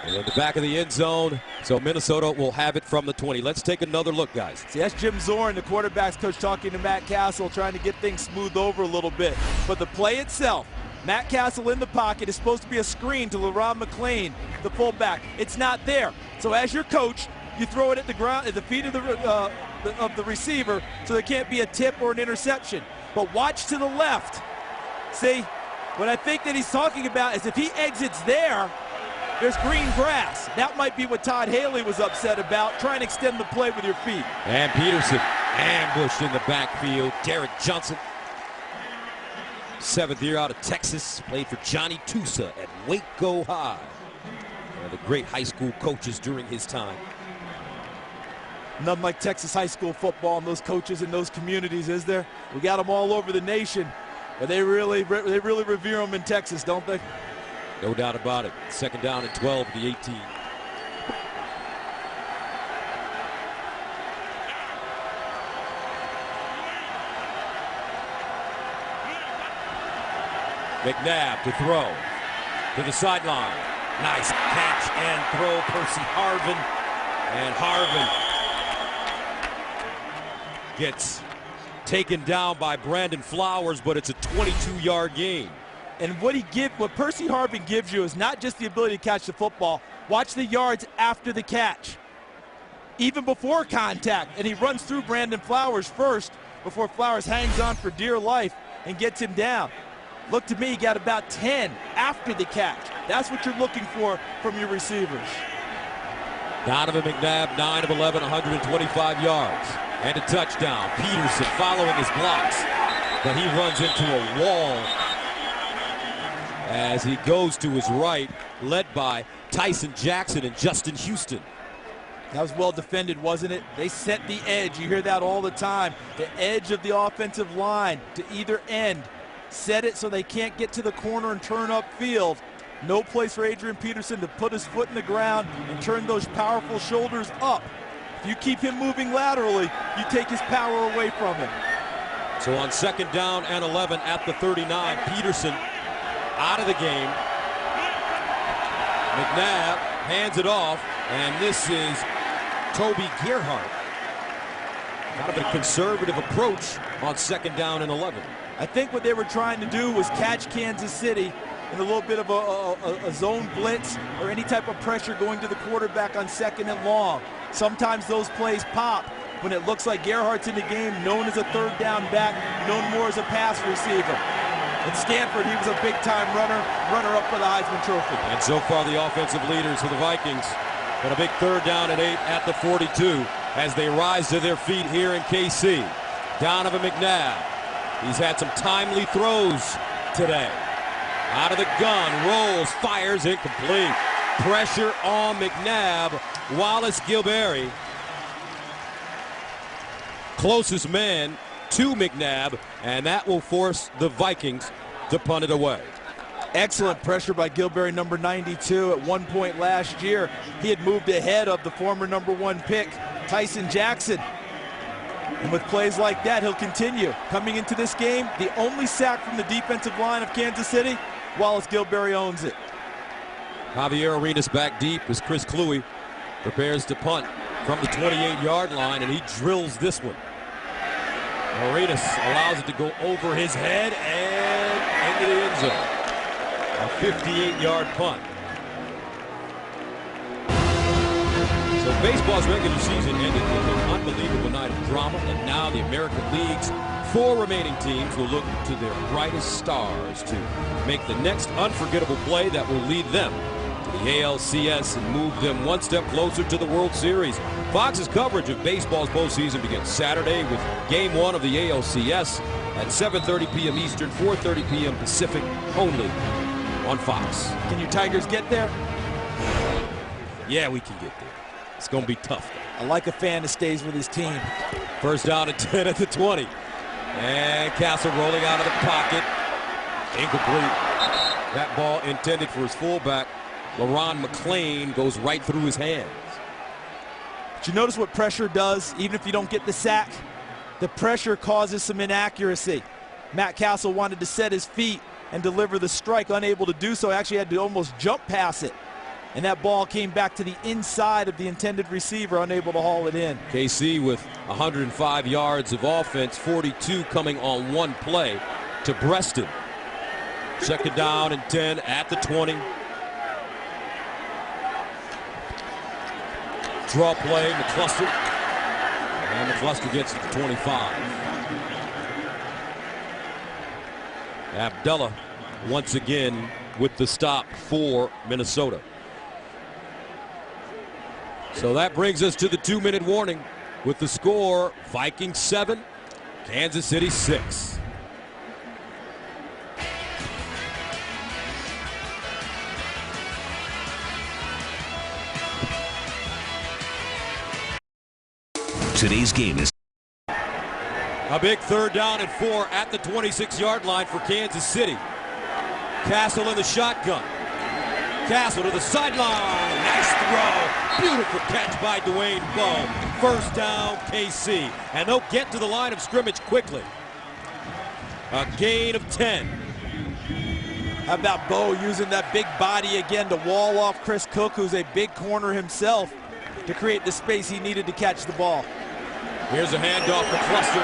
in the back of the end zone. So Minnesota will have it from the 20. Let's take another look, guys. See, that's Jim Zorn, the quarterback's coach, talking to Matt Cassel, trying to get things smoothed over a little bit. But the play itself, Matt Cassel in the pocket is supposed to be a screen to LaRon McClain, the fullback. It's not there. So as your coach, you throw it at the ground, at the feet of the receiver, so there can't be a tip or an interception. But watch to the left. See, what I think that he's talking about is if he exits there, there's green grass. That might be what Todd Haley was upset about, trying to extend the play with your feet. And Peterson ambushed in the backfield. Derek Johnson, 7th year out of Texas, played for Johnny Tusa at Waco High. One of the great high school coaches during his time. Nothing like Texas high school football and those coaches in those communities, is there? We got them all over the nation, but they really revere them in Texas, don't they? No doubt about it. 2nd down and 12 at the 18. McNabb to throw to the sideline. Nice catch and throw, Percy Harvin. And Harvin gets taken down by Brandon Flowers, but it's a 22-yard gain. And what Percy Harvin gives you is not just the ability to catch the football. Watch the yards after the catch, even before contact. And he runs through Brandon Flowers first before Flowers hangs on for dear life and gets him down. Look to me, he got about 10 after the catch. That's what you're looking for from your receivers. Donovan McNabb, 9 of 11, 125 yards. And a touchdown. Peterson following his blocks, but he runs into a wall as he goes to his right, led by Tyson Jackson and Justin Houston. That was well defended, wasn't it? They set the edge. You hear that all the time. The edge of the offensive line to either end. Set it so they can't get to the corner and turn upfield. No place for Adrian Peterson to put his foot in the ground and turn those powerful shoulders up. If you keep him moving laterally, you take his power away from him. So on 2nd down and 11 at the 39, Peterson out of the game. McNabb hands it off, and this is Toby Gerhardt. Kind of a conservative approach on 2nd down and 11. I think what they were trying to do was catch Kansas City in a little bit of a zone blitz or any type of pressure going to the quarterback on 2nd and long. Sometimes those plays pop when it looks like Gerhardt's in the game, known as a 3rd down back, known more as a pass receiver. At Stanford, he was a big-time runner-up for the Heisman Trophy. And so far, the offensive leaders for the Vikings got a big 3rd down and 8 at the 42 as they rise to their feet here in KC. Donovan McNabb, he's had some timely throws today. Out of the gun, rolls, fires, incomplete. Pressure on McNabb. Wallace Gilberry, closest man to McNabb, and that will force the Vikings to punt it away. Excellent pressure by Gilberry, number 92. At one point last year, he had moved ahead of the former number 1 pick, Tyson Jackson. And with plays like that, he'll continue. Coming into this game, the only sack from the defensive line of Kansas City, Wallace Gilberry owns it. Javier Arenas back deep as Chris Kluwe prepares to punt from the 28-yard line, and he drills this one. Arenas allows it to go over his head and into the end zone. A 58-yard punt. So baseball's regular season ended with an unbelievable night of drama, and now the American League's 4 remaining teams will look to their brightest stars to make the next unforgettable play that will lead them to the ALCS and move them one step closer to the World Series. Fox's coverage of baseball's postseason begins Saturday with Game 1 of the ALCS at 7:30 p.m. Eastern, 4:30 p.m. Pacific, only on Fox. Can you Tigers get there? Yeah, we can get there. It's going to be tough, though. I like a fan that stays with his team. 1st down and 10 at the 20. And Cassel rolling out of the pocket. Incomplete. That ball intended for his fullback, LaRon McClain, goes right through his hands. But you notice what pressure does, even if you don't get the sack? The pressure causes some inaccuracy. Matt Cassel wanted to set his feet and deliver the strike, unable to do so. Actually had to almost jump past it. And that ball came back to the inside of the intended receiver, unable to haul it in. KC with 105 yards of offense, 42 coming on one play to Breston. Second down and 10 at the 20. Draw play, McCluster. And McCluster gets to the 25. Abdullah once again with the stop for Minnesota. So that brings us to the 2-minute warning with the score: Vikings 7, Kansas City 6. Today's game is a big 3rd down and 4 at the 26-yard line for Kansas City. Cassel in the shotgun. Cassel to the sideline. Nice throw. Beautiful catch by Dwayne Bowe. First down, KC. And they'll get to the line of scrimmage quickly. A gain of 10. How about Bowe using that big body again to wall off Chris Cook, who's a big corner himself, to create the space he needed to catch the ball. Here's a handoff to McCluster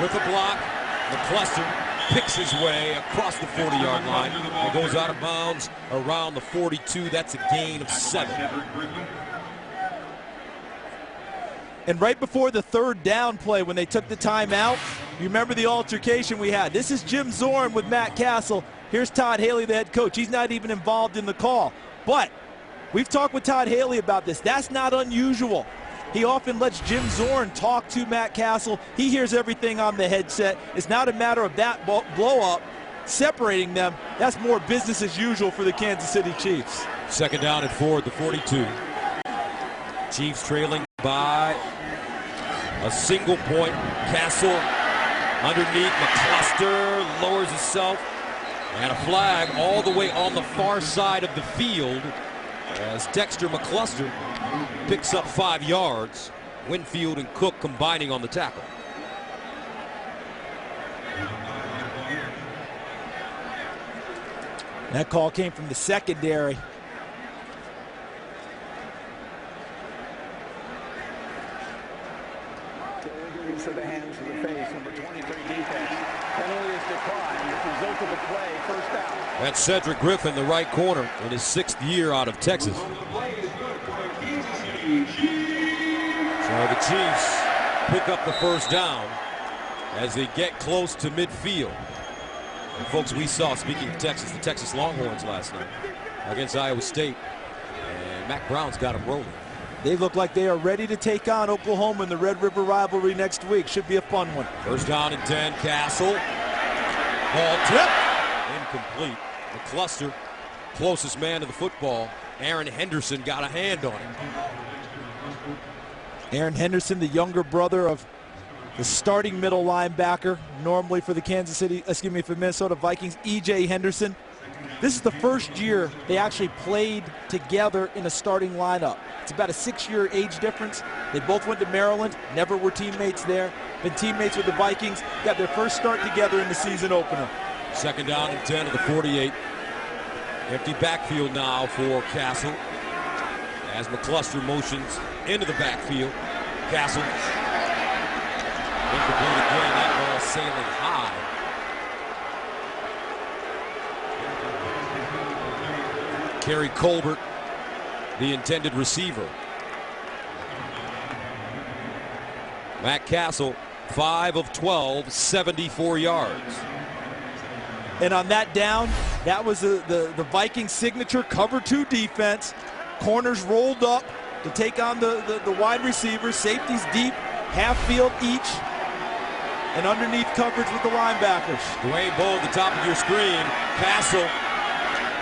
with a block. McCluster picks his way across the 40-yard line and goes out of bounds around the 42. That's a gain of 7. And right before the 3rd down play, when they took the timeout, you remember the altercation we had. This is Jim Zorn with Matt Cassel. Here's Todd Haley, the head coach. He's not even involved in the call. But we've talked with Todd Haley about this. That's not unusual. He often lets Jim Zorn talk to Matt Cassel. He hears everything on the headset. It's not a matter of that blow-up separating them. That's more business as usual for the Kansas City Chiefs. Second down and 4 at the 42. Chiefs trailing by a single point. Cassel underneath. McCluster lowers himself. And a flag all the way on the far side of the field as Dexter McCluster picks up 5 yards. Winfield and Cook combining on the tackle. That call came from the secondary. Into the hands of the face, number 23 defense. Penalty is declined. The result of the play, first down. That's Cedric Griffin, the right corner, in his 6th year out of Texas. So the Chiefs pick up the first down as they get close to midfield. And folks, we saw, speaking of Texas, the Texas Longhorns last night against Iowa State. And Mac Brown's got them rolling. They look like they are ready to take on Oklahoma in the Red River rivalry next week. Should be a fun one. First down and 10, Cassel. Ball tip. Incomplete. McCluster, closest man to the football. Aaron Henderson got a hand on him. Aaron Henderson, the younger brother of the starting middle linebacker, normally for the for Minnesota Vikings, E.J. Henderson. This is the first year they actually played together in a starting lineup. It's about a 6-year age difference. They both went to Maryland, never were teammates there. Been teammates with the Vikings, got their first start together in the season opener. Second down and 10 at the 48. Empty backfield now for Cassel as McCluster motions into the backfield. Cassel. Incomplete again, that ball sailing high. Kerry Colbert, the intended receiver. Matt Cassel, 5 of 12, 74 yards. And on that down, that was the Vikings signature cover 2 defense. Corners rolled up to take on the wide receivers. Safeties deep, half field each. And underneath coverage with the linebackers. Dwayne Bowe at the top of your screen. Cassel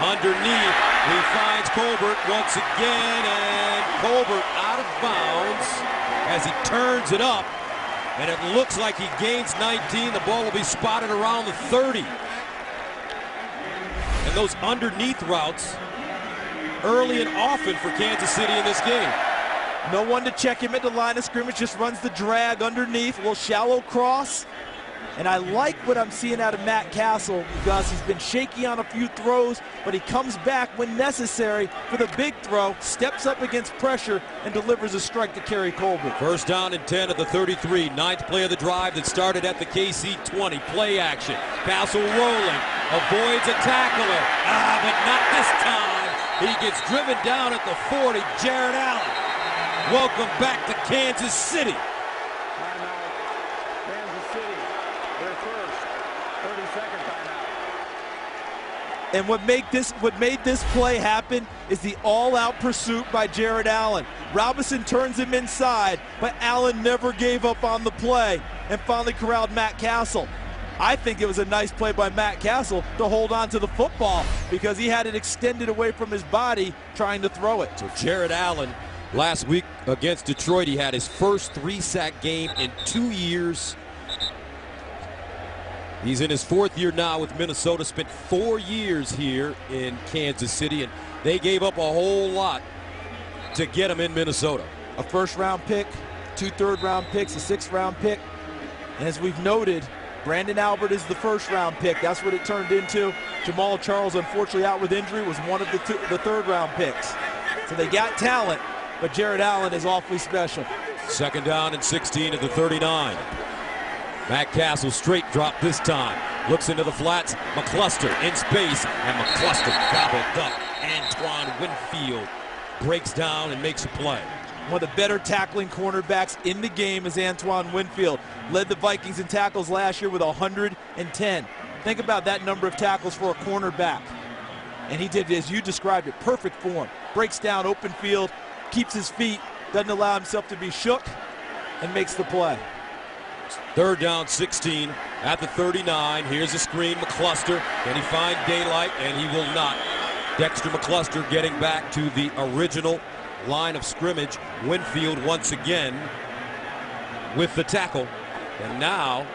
underneath. He finds Colbert once again, and Colbert out of bounds as he turns it up. And it looks like he gains 19. The ball will be spotted around the 30. And those underneath routes early and often for Kansas City in this game. No one to check him at the line of scrimmage, just runs the drag underneath, a little shallow cross. And I like what I'm seeing out of Matt Cassel because he's been shaky on a few throws, but he comes back when necessary for the big throw, steps up against pressure, and delivers a strike to Kerry Colbert. First down and 10 at the 33. 9th play of the drive that started at the KC 20. Play action. Cassel rolling. avoids a tackler. But not this time. He gets driven down at the 40. Jared Allen. Welcome back to Kansas City. Timeout. Kansas City, their first 30-second timeout. And what made this play happen is the all-out pursuit by Jared Allen. Robinson turns him inside, but Allen never gave up on the play and finally corralled Matt Cassel. I think it was a nice play by Matt Cassel to hold on to the football because he had it extended away from his body trying to throw it. So Jared Allen, last week against Detroit, he had his first 3-sack game in 2 years. He's in his 4th year now with Minnesota, spent 4 years here in Kansas City, and they gave up a whole lot to get him in Minnesota. A 1st-round pick, 2 third-round picks, a 6th-round pick, and as we've noted, Brandon Albert is the 1st-round pick. That's what it turned into. Jamal Charles, unfortunately out with injury, was one of the 3rd-round picks. So they got talent, but Jared Allen is awfully special. 2nd down and 16 at the 39. Matt Cassel straight drop this time. Looks into the flats. McCluster in space, and McCluster gobbled up. Antoine Winfield breaks down and makes a play. One of the better tackling cornerbacks in the game is Antoine Winfield. Led the Vikings in tackles last year with 110. Think about that number of tackles for a cornerback. And he did, as you described it, perfect form. Breaks down open field, keeps his feet, doesn't allow himself to be shook, and makes the play. 3rd down, 16 at the 39. Here's a screen, McCluster. Can he find daylight? And he will not. Dexter McCluster getting back to the original line of scrimmage. Winfield once again with the tackle. And now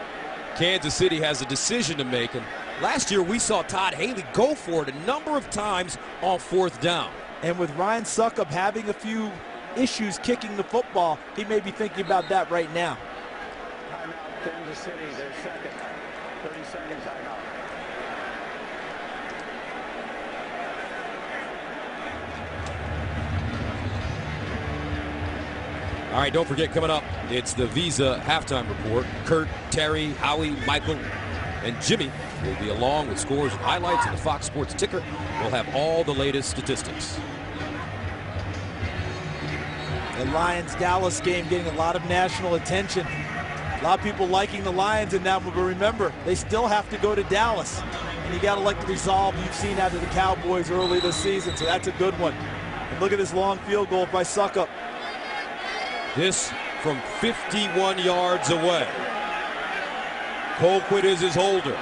Kansas City has a decision to make. And last year we saw Todd Haley go for it a number of times on 4th down. And with Ryan Suckup having a few issues kicking the football, he may be thinking about that right now. Timeout, Kansas City, their 2nd 30-second timeout. All right, don't forget, coming up, it's the Visa halftime report. Kurt, Terry, Howie, Michael, and Jimmy will be along with scores and highlights, and the Fox Sports ticker will have all the latest statistics. The Lions-Dallas game getting a lot of national attention. A lot of people liking the Lions in that one, but remember, they still have to go to Dallas. And you got to like the resolve you've seen out of the Cowboys early this season, so that's a good one. And look at this long field goal by Suckup. This from 51 yards away. Colquitt is his holder.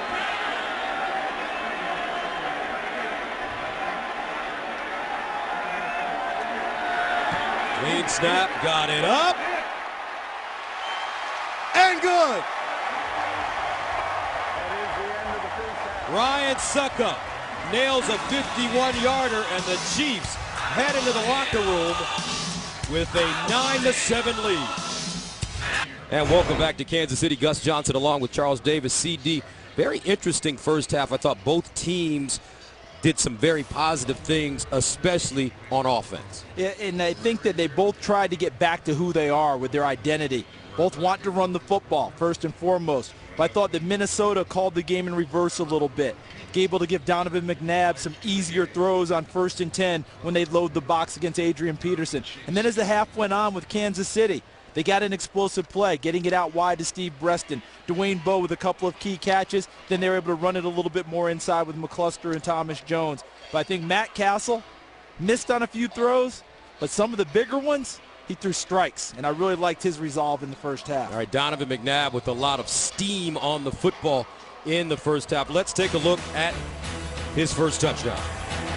Clean snap, got it up. And good. Ryan Suckup nails a 51-yarder, and the Chiefs head into the locker room with a 9-7 lead. And welcome back to Kansas City. Gus Johnson along with Charles Davis, CD. Very interesting first half. I thought both teams did some very positive things, especially on offense. Yeah, and I think that they both tried to get back to who they are with their identity. Both want to run the football, first and foremost. But I thought that Minnesota called the game in reverse a little bit. Able to give Donovan McNabb some easier throws on 1st and 10 when they load the box against Adrian Peterson. And then as the half went on with Kansas City, they got an explosive play, getting it out wide to Steve Breston. Dwayne Bowe with a couple of key catches. Then they were able to run it a little bit more inside with McCluster and Thomas Jones. But I think Matt Cassel missed on a few throws, but some of the bigger ones, he threw strikes, and I really liked his resolve in the first half. All right, Donovan McNabb with a lot of steam on the football in the first half. Let's take a look at his first touchdown.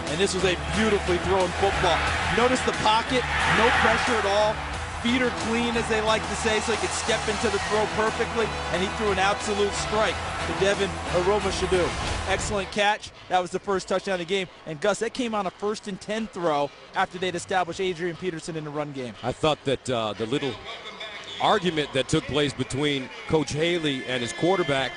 And this was a beautifully thrown football. Notice the pocket, no pressure at all. Feet are clean, as they like to say, so he could step into the throw perfectly, and he threw an absolute strike to Devin Arrowhead. Excellent catch. That was the first touchdown of the game. And Gus, that came on a 1st and 10 throw after they'd established Adrian Peterson in the run game. I thought that the little argument that took place between Coach Haley and his quarterback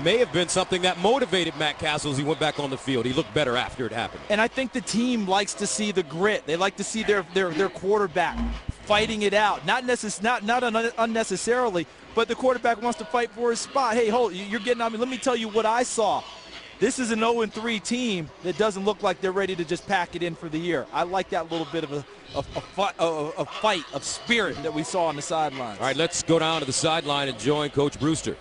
may have been something that motivated Matt Cassel as he went back on the field. He looked better after it happened. And I think the team likes to see the grit. They like to see their quarterback fighting it out. Not unnecessarily, but the quarterback wants to fight for his spot. Hey, hold, you're getting on me. Let me tell you what I saw. This is an 0-3 team that doesn't look like they're ready to just pack it in for the year. I like that little bit of a fight of spirit that we saw on the sidelines. All right, let's go down to the sideline and join Coach Brewster.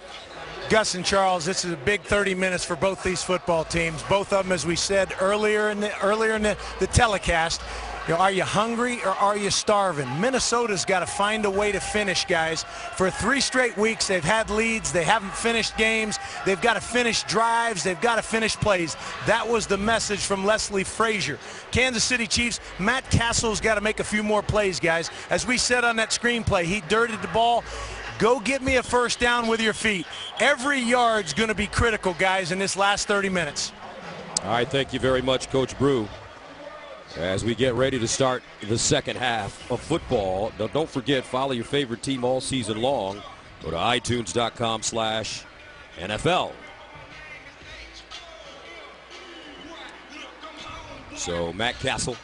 Gus and Charles, this is a big 30 minutes for both these football teams. Both of them, as we said earlier in the telecast, you know, are you hungry or are you starving? Minnesota's got to find a way to finish, guys. For 3 straight weeks, they've had leads. They haven't finished games. They've got to finish drives. They've got to finish plays. That was the message from Leslie Frazier. Kansas City Chiefs, Matt Cassel's got to make a few more plays, guys. As we said on that screenplay, he dirtied the ball. Go get me a first down with your feet. Every yard's going to be critical, guys, in this last 30 minutes. All right, thank you very much, Coach Brew. As we get ready to start the second half of football, don't forget, follow your favorite team all season long. Go to itunes.com/NFL. So Matt Cassel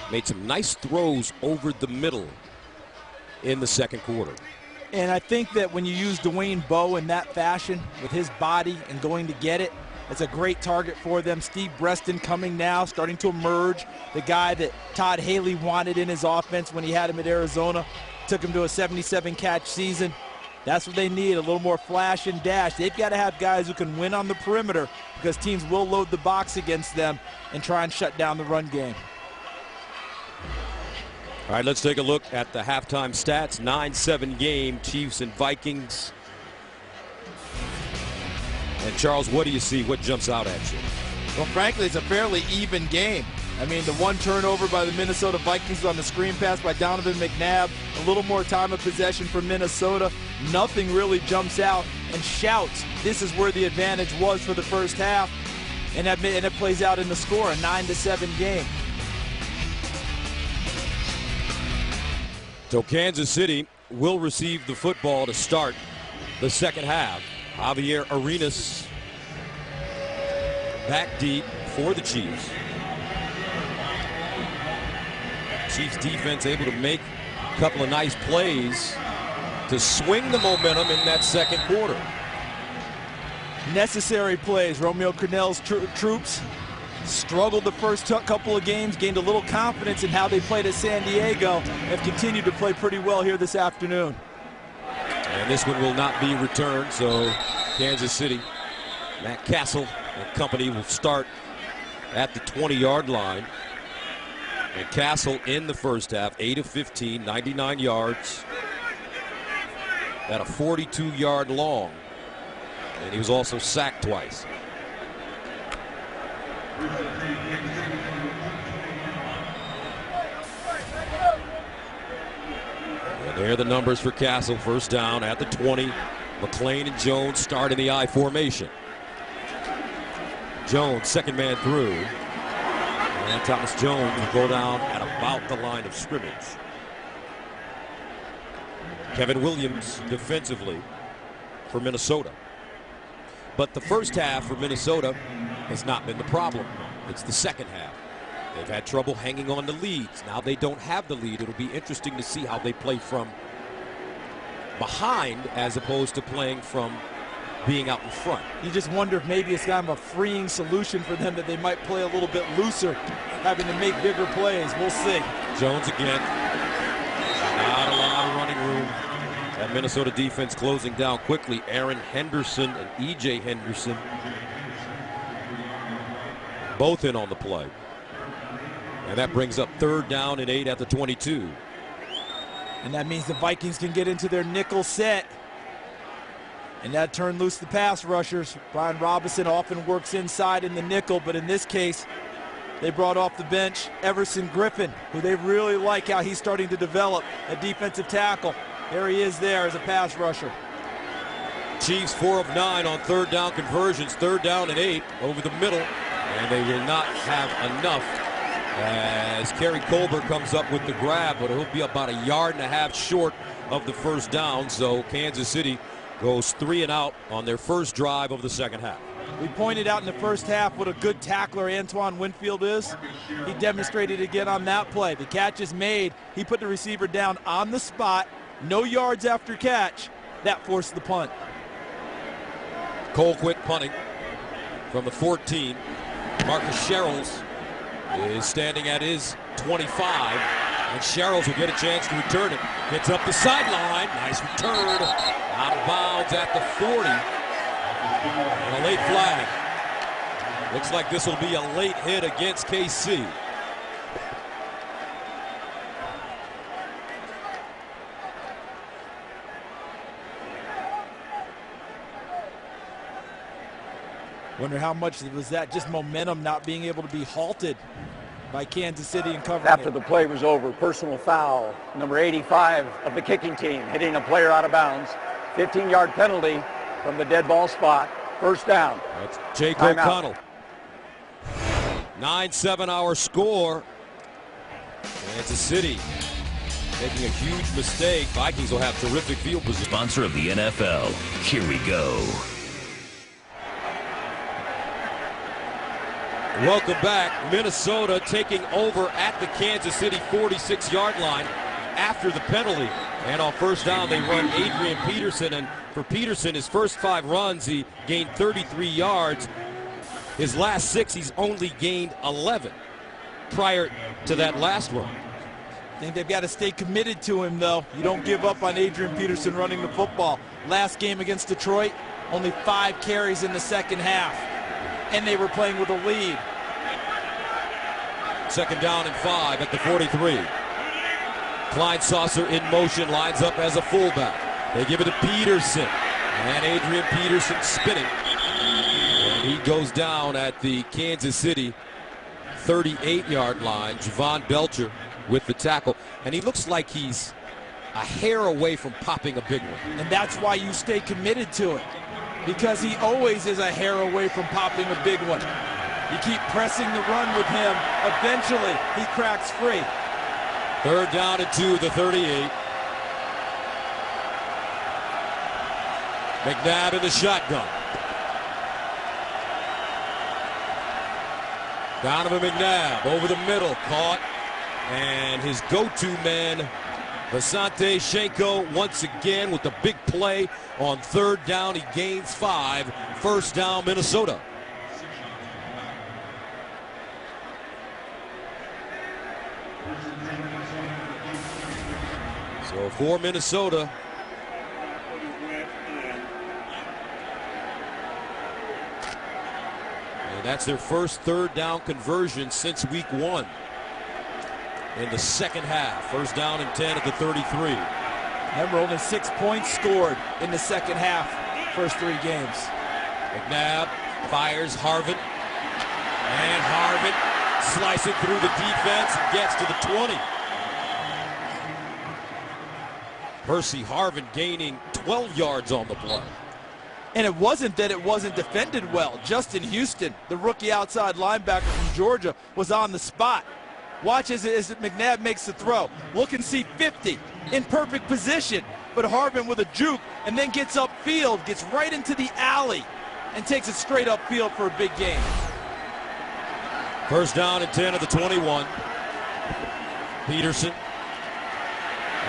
made some nice throws over the middle in the second quarter. And I think that when you use Dwayne Bowe in that fashion with his body and going to get it, it's a great target for them. Steve Breston coming now, starting to emerge. The guy that Todd Haley wanted in his offense when he had him at Arizona. Took him to a 77-catch season. That's what they need, a little more flash and dash. They've got to have guys who can win on the perimeter because teams will load the box against them and try and shut down the run game. All right, let's take a look at the halftime stats. 9-7 game, Chiefs and Vikings. And Charles, what do you see? What jumps out at you? Well, frankly, it's a fairly even game. I mean, the one turnover by the Minnesota Vikings on the screen pass by Donovan McNabb, a little more time of possession for Minnesota. Nothing really jumps out and shouts. This is where the advantage was for the first half, and it plays out in the score, a 9-7 game. So Kansas City will receive the football to start the second half. Javier Arenas back deep for the Chiefs. Chiefs defense able to make a couple of nice plays to swing the momentum in that second quarter. Necessary plays. Romeo Crennel's troops struggled the first couple of games, gained a little confidence in how they played at San Diego, have continued to play pretty well here this afternoon. And this one will not be returned, so Kansas City, Matt Cassel and company will start at the 20-yard line. And Cassel in the first half, 8 of 15, 99 yards, at a 42-yard long. And he was also sacked twice. And there are the numbers for Cassel. First down at the 20. McClain and Jones start in the I formation. Jones, second man through. And Thomas Jones will go down at about the line of scrimmage. Kevin Williams defensively for Minnesota. But the first half for Minnesota has not been the problem. It's the second half. They've had trouble hanging on to leads. Now they don't have the lead. It'll be interesting to see how they play from behind as opposed to playing from being out in front. You just wonder if maybe it's kind of a freeing solution for them that they might play a little bit looser, having to make bigger plays. We'll see. Jones again. Not a lot of running room. That Minnesota defense closing down quickly. Aaron Henderson and E.J. Henderson both in on the play. And that brings up third down and 8 at the 22. And that means the Vikings can get into their nickel set. And that turned loose the pass rushers. Brian Robinson often works inside in the nickel, but in this case, they brought off the bench Everson Griffin, who they really like how he's starting to develop a defensive tackle. There he is there as a pass rusher. Chiefs 4 of 9 on third down conversions. Third down and 8 over the middle. And they will not have enough as Kerry Colbert comes up with the grab, but he'll be about 1.5 yards short of the first down. So Kansas City goes 3 and out on their first drive of the second half. We pointed out in the first half what a good tackler Antoine Winfield is. He demonstrated again on that play. The catch is made. He put the receiver down on the spot. No yards after catch. That forced the punt. Colquitt punting. from the 14. Marcus Sherrills is standing at his 25, and Sherrills will get a chance to return it. Gets up the sideline. Nice return. Out of bounds at the 40. And a late flag. Looks like this will be a late hit against KC. Wonder how much was that just momentum not being able to be halted by Kansas City and covering After it. the play was over, personal foul, number 85 of the kicking team, hitting a player out of bounds. 15-yard penalty from the dead ball spot. First down. That's Jake O'Connell. 9-7 our score. Kansas City making a huge mistake. Vikings will have terrific field position. Sponsor of the NFL. Here we go. Welcome back. Minnesota taking over at the Kansas City 46-yard line after the penalty. And on first down, they run Adrian Peterson. And for Peterson, his first 5 runs, he gained 33 yards. His last 6, he's only gained 11 prior to that last run. I think they've got to stay committed to him, though. You don't give up on Adrian Peterson running the football. Last game against Detroit, only 5 carries in the second half. And they were playing with a lead. Second down and 5 at the 43. Clyde Saucer in motion, lines up as a fullback. They give it to Peterson. And Adrian Peterson spinning. And he goes down at the Kansas City 38-yard line. Javon Belcher with the tackle. And he looks like he's a hair away from popping a big one. And that's why you stay committed to it. Because he always is a hair away from popping a big one. You keep pressing the run with him. Eventually, he cracks free. Third down and 2, the 38. McNabb in the shotgun. Donovan McNabb over the middle, caught. And his go-to man, Vasante Shenko, once again with the big play on third down. He gains 5. First down, Minnesota. So for Minnesota, and that's their first third down conversion since week 1 in the second half. First down and 10 at the 33. Remember, only 6 points scored in the second half, first 3 games. McNabb fires Harvin, and Harvin slicing through the defense and gets to the 20. Percy Harvin gaining 12 yards on the play. And it wasn't that it wasn't defended well. Justin Houston, the rookie outside linebacker from Georgia, was on the spot. Watch as McNabb makes the throw. Look and see 50 in perfect position. But Harvin with a juke and then gets upfield, gets right into the alley, and takes it straight upfield for a big gain. First down and 10 at the 21. Peterson.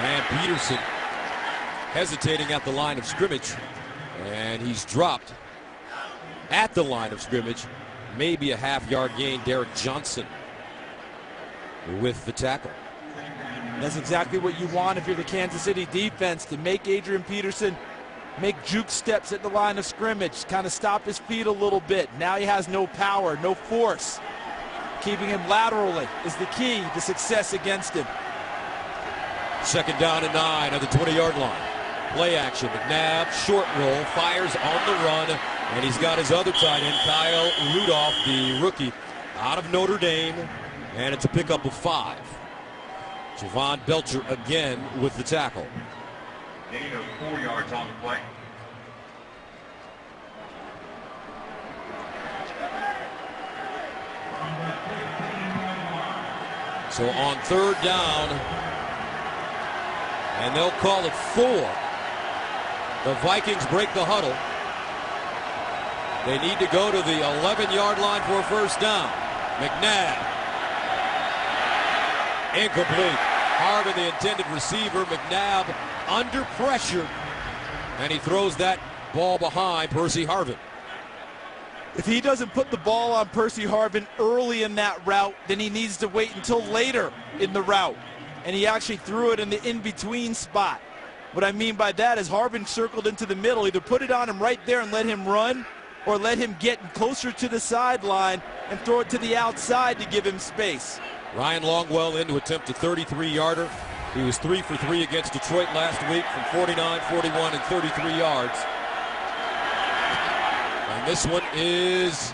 And Peterson hesitating at the line of scrimmage. And he's dropped at the line of scrimmage. Maybe a half-yard gain. Derek Johnson with the tackle. That's exactly what you want if you're the Kansas City defense, to make Adrian Peterson make juke steps at the line of scrimmage, kind of stop his feet a little bit. Now he has no power, no force. Keeping him laterally is the key to success against him. Second down and 9 at the 20-yard line. Play action. McNabb, short roll, fires on the run, and he's got his other tight end, Kyle Rudolph, the rookie, out of Notre Dame, and it's a pickup of 5. Javon Belcher again with the tackle. Gain of 4 yards on the play. So on third down, and they'll call it 4. The Vikings break the huddle. They need to go to the 11-yard line for a first down. McNabb. Incomplete. Harvin, the intended receiver. McNabb under pressure. And he throws that ball behind Percy Harvin. If he doesn't put the ball on Percy Harvin early in that route, then he needs to wait until later in the route. And he actually threw it in the in-between spot. What I mean by that is Harvin circled into the middle. Either put it on him right there and let him run, or let him get closer to the sideline and throw it to the outside to give him space. Ryan Longwell in to attempt a 33-yarder. He was 3 for 3 against Detroit last week from 49, 41, and 33 yards. And this one is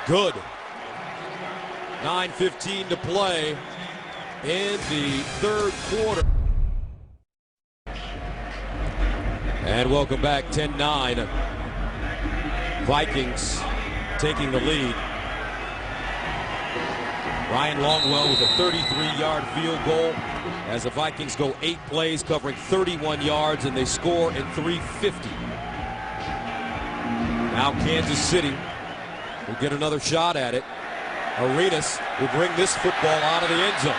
good. 9:15 to play in the third quarter. And welcome back, 10-9. Vikings taking the lead. Ryan Longwell with a 33-yard field goal as the Vikings go 8 plays covering 31 yards, and they score in 3:50. Now Kansas City will get another shot at it. Arenas will bring this football out of the end zone.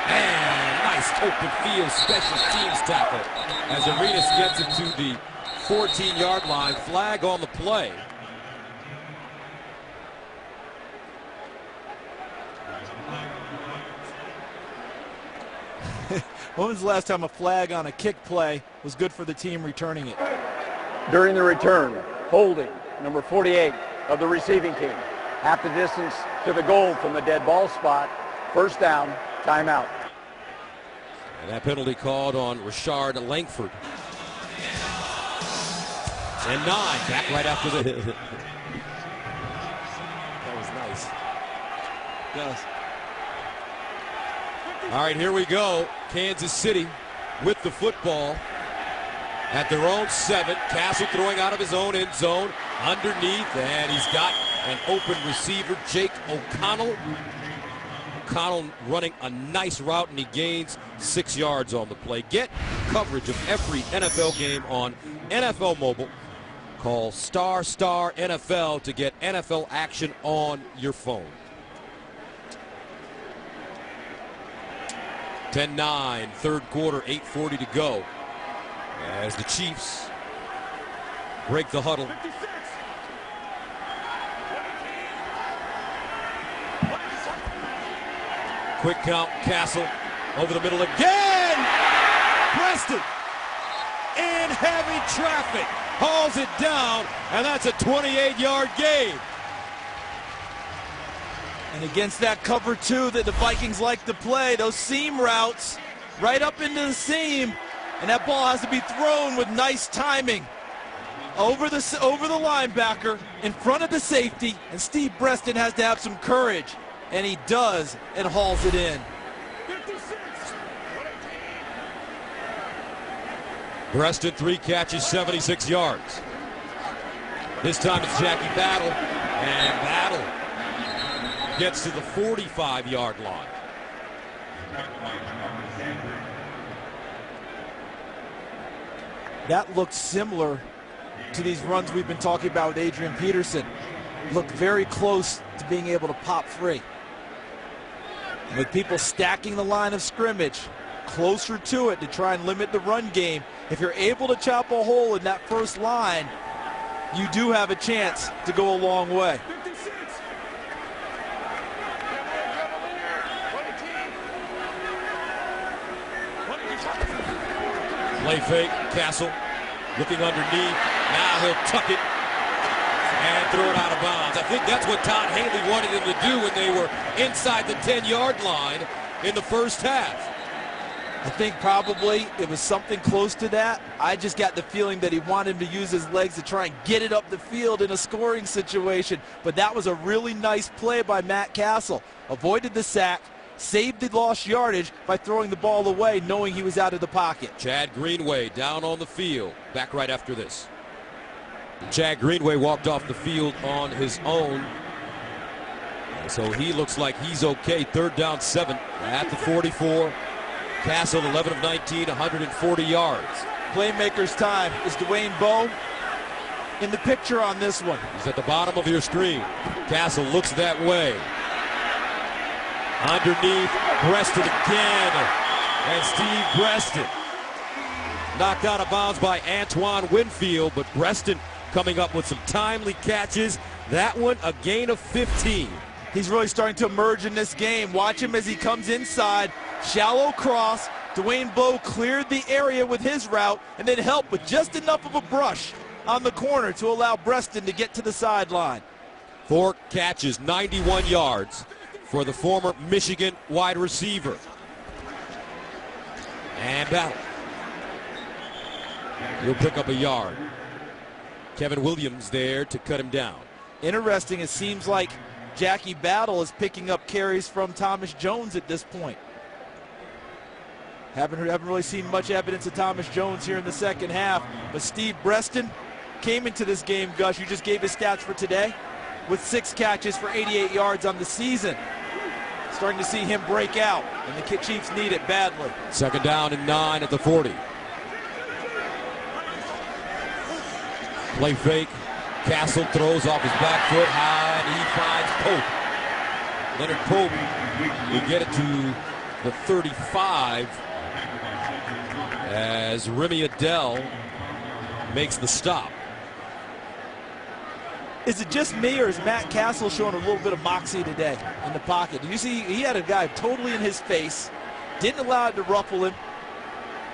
And nice open field special teams tackle as Arenas gets it to the 14-yard line. Flag on the play. When was the last time a flag on a kick play was good for the team returning it? During the return, holding number 48 of the receiving team. Half the distance to the goal from the dead ball spot. First down, timeout. And that penalty called on Rashard Langford. And 9, back right after the... That was nice. Yes. All right, here we go. Kansas City with the football at their own 7. Cassel throwing out of his own end zone underneath, and he's got an open receiver, Jake O'Connell. O'Connell running a nice route, and he gains 6 yards on the play. Get coverage of every NFL game on NFL Mobile. Call ** NFL to get NFL action on your phone. 10-9, third quarter, 8:40 to go. As the Chiefs break the huddle. Quick count, Cassel over the middle again. Preston in heavy traffic hauls it down, and that's a 28-yard gain. And against that cover 2 that the Vikings like to play, those seam routes right up into the seam, and that ball has to be thrown with nice timing over the linebacker in front of the safety, and Steve Preston has to have some courage, and he does, and hauls it in. Preston 3 catches, 76 yards. This time it's Jackie Battle, and Battle gets to the 45-yard line. That looks similar to these runs we've been talking about with Adrian Peterson. Looked very close to being able to pop free. With people stacking the line of scrimmage closer to it to try and limit the run game, if you're able to chop a hole in that first line, you do have a chance to go a long way. Play fake, Cassel looking underneath. Now he'll tuck it and throw it out of bounds. I think that's what Todd Haley wanted him to do when they were inside the 10-yard line in the first half. I think probably it was something close to that. I just got the feeling that he wanted him to use his legs to try and get it up the field in a scoring situation. But that was a really nice play by Matt Cassel. Avoided the sack, saved the lost yardage by throwing the ball away, knowing he was out of the pocket. Chad Greenway down on the field. Back right after this. Chad Greenway walked off the field on his own. So he looks like he's okay. 3rd down 7 at the 44. Cassel 11 of 19, 140 yards. Playmaker's time. Is Dwayne Bowe in the picture on this one? He's at the bottom of your screen. Cassel looks that way. Underneath, Preston again. And Steve Preston knocked out of bounds by Antoine Winfield, but Preston coming up with some timely catches. That one, a gain of 15. He's really starting to emerge in this game. Watch him as he comes inside. Shallow cross. Dwayne Bowe cleared the area with his route and then helped with just enough of a brush on the corner to allow Breaston to get to the sideline. 4 catches, 91 yards for the former Michigan wide receiver. And Ballard. He'll pick up a yard. Kevin Williams there to cut him down. Interesting, it seems like Jackie Battle is picking up carries from Thomas Jones at this point. Haven't really seen much evidence of Thomas Jones here in the second half, but Steve Breaston came into this game, Gus, you just gave his stats for today, with 6 catches for 88 yards on the season. Starting to see him break out, and the Chiefs need it badly. 2nd down and 9 at the 40. Play fake. Cassel throws off his back foot high, and he finds Pope. Leonard Pope will get it to the 35 as Remy Adele makes the stop. Is it just me, or is Matt Cassel showing a little bit of moxie today in the pocket? Did you see he had a guy totally in his face, didn't allow it to ruffle him,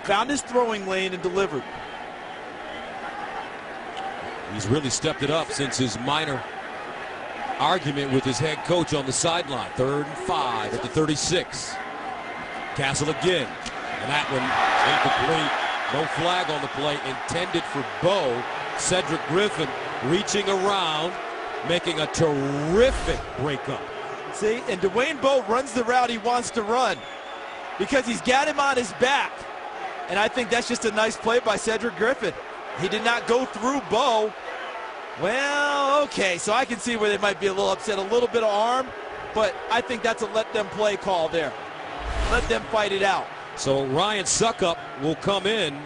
found his throwing lane and delivered. He's really stepped it up since his minor argument with his head coach on the sideline. 3rd and 5 at the 36. Cassel again, and that one incomplete. No flag on the play, intended for Bowe. Cedric Griffin reaching around, making a terrific breakup. See, and Dwayne Bowe runs the route he wants to run because he's got him on his back. And I think that's just a nice play by Cedric Griffin. He did not go through Bowe. Well, okay, so I can see where they might be a little upset, a little bit of arm, but I think that's a let them play call there. Let them fight it out. So Ryan Suckup will come in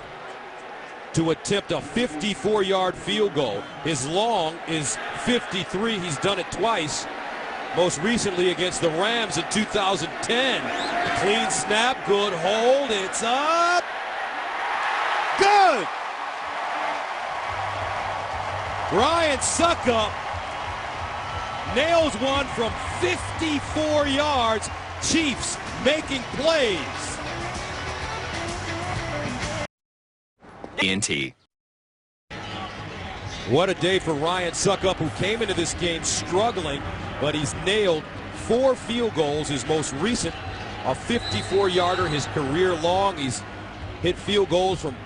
to attempt a 54-yard field goal. His long is 53. He's done it twice, most recently against the Rams in 2010. Clean snap, good hold, it's up. Good! Ryan Suckup nails one from 54 yards. Chiefs making plays. ENT. What a day for Ryan Suckup, who came into this game struggling, but he's nailed 4 field goals. His most recent, a 54-yarder, his career long. He's hit field goals from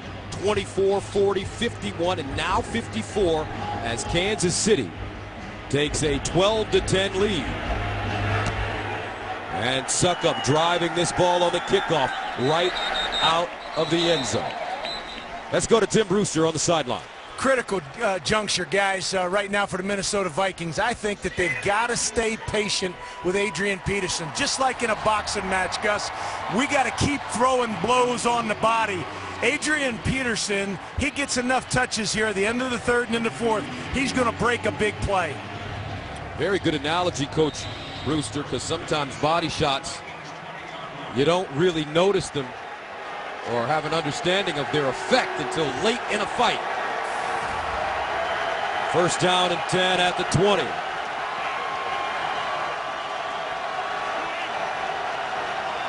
24, 40, 51, and now 54 as Kansas City takes a 12-10 lead. And Suckup driving this ball on the kickoff right out of the end zone. Let's go to Tim Brewster on the sideline. Critical juncture, guys, right now for the Minnesota Vikings. I think that they've got to stay patient with Adrian Peterson. Just like in a boxing match, Gus, we got to keep throwing blows on the body. Adrian Peterson, he gets enough touches here at the end of the 3rd and in the 4th. He's going to break a big play. Very good analogy, Coach Brewster, because sometimes body shots, you don't really notice them or have an understanding of their effect until late in a fight. 1st down and 10 at the 20.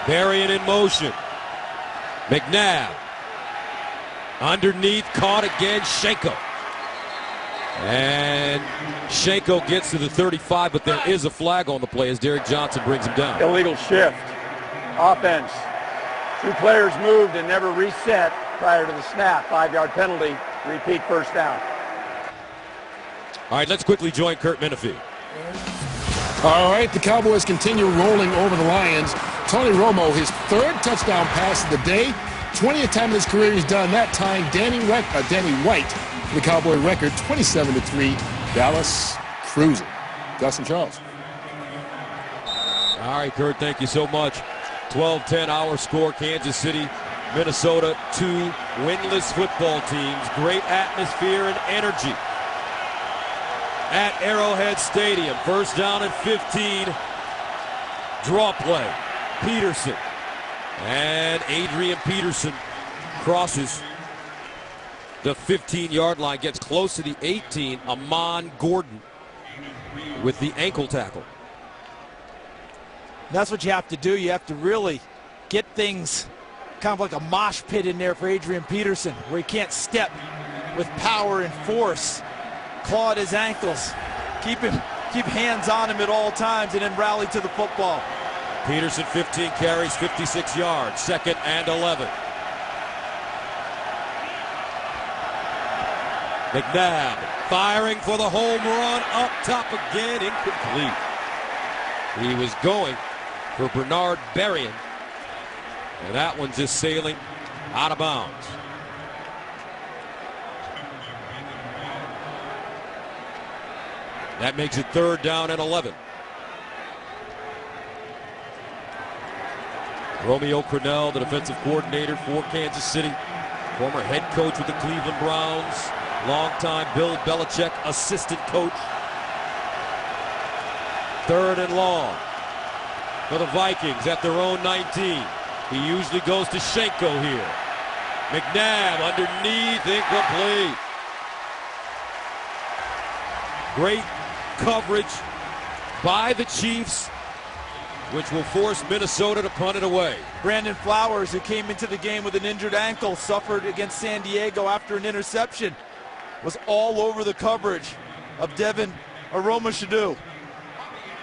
Berrien in motion. McNabb. Underneath, caught again, Shenko. And Shenko gets to the 35, but there is a flag on the play as Derek Johnson brings him down. Illegal shift. Offense. 2 players moved and never reset prior to the snap. 5-yard penalty. Repeat 1st down. All right, let's quickly join Kurt Menefee. All right, the Cowboys continue rolling over the Lions. Tony Romo, his 3rd touchdown pass of the day. 20th time in his career he's done that time. Danny White, the Cowboy record, 27-3. Dallas cruising. Gus and Charles. All right, Kurt, thank you so much. 12-10 our score. Kansas City, Minnesota, 2 winless football teams. Great atmosphere and energy at Arrowhead Stadium. 1st down and 15. Draw play. Peterson. And Adrian Peterson crosses the 15-yard line, gets close to the 18. Amon Gordon with the ankle tackle. That's what you have to do. You have to really get things kind of like a mosh pit in there for Adrian Peterson, where he can't step with power and force. Claw at his ankles. Keep hands on him at all times, and then rally to the football. Peterson, 15 carries, 56 yards. 2nd and 11. McNabb firing for the home run, up top again, incomplete. He was going for Bernard Berrien, and that one's just sailing out of bounds. That makes it 3rd down and 11. Romeo Crennel, the defensive coordinator for Kansas City, former head coach with the Cleveland Browns, longtime Bill Belichick assistant coach. 3rd and long for the Vikings at their own 19. He usually goes to Schenko here. McNabb underneath, incomplete. Great coverage by the Chiefs, which will force Minnesota to punt it away. Brandon Flowers, who came into the game with an injured ankle, suffered against San Diego after an interception, was all over the coverage of Devin Arrowhead.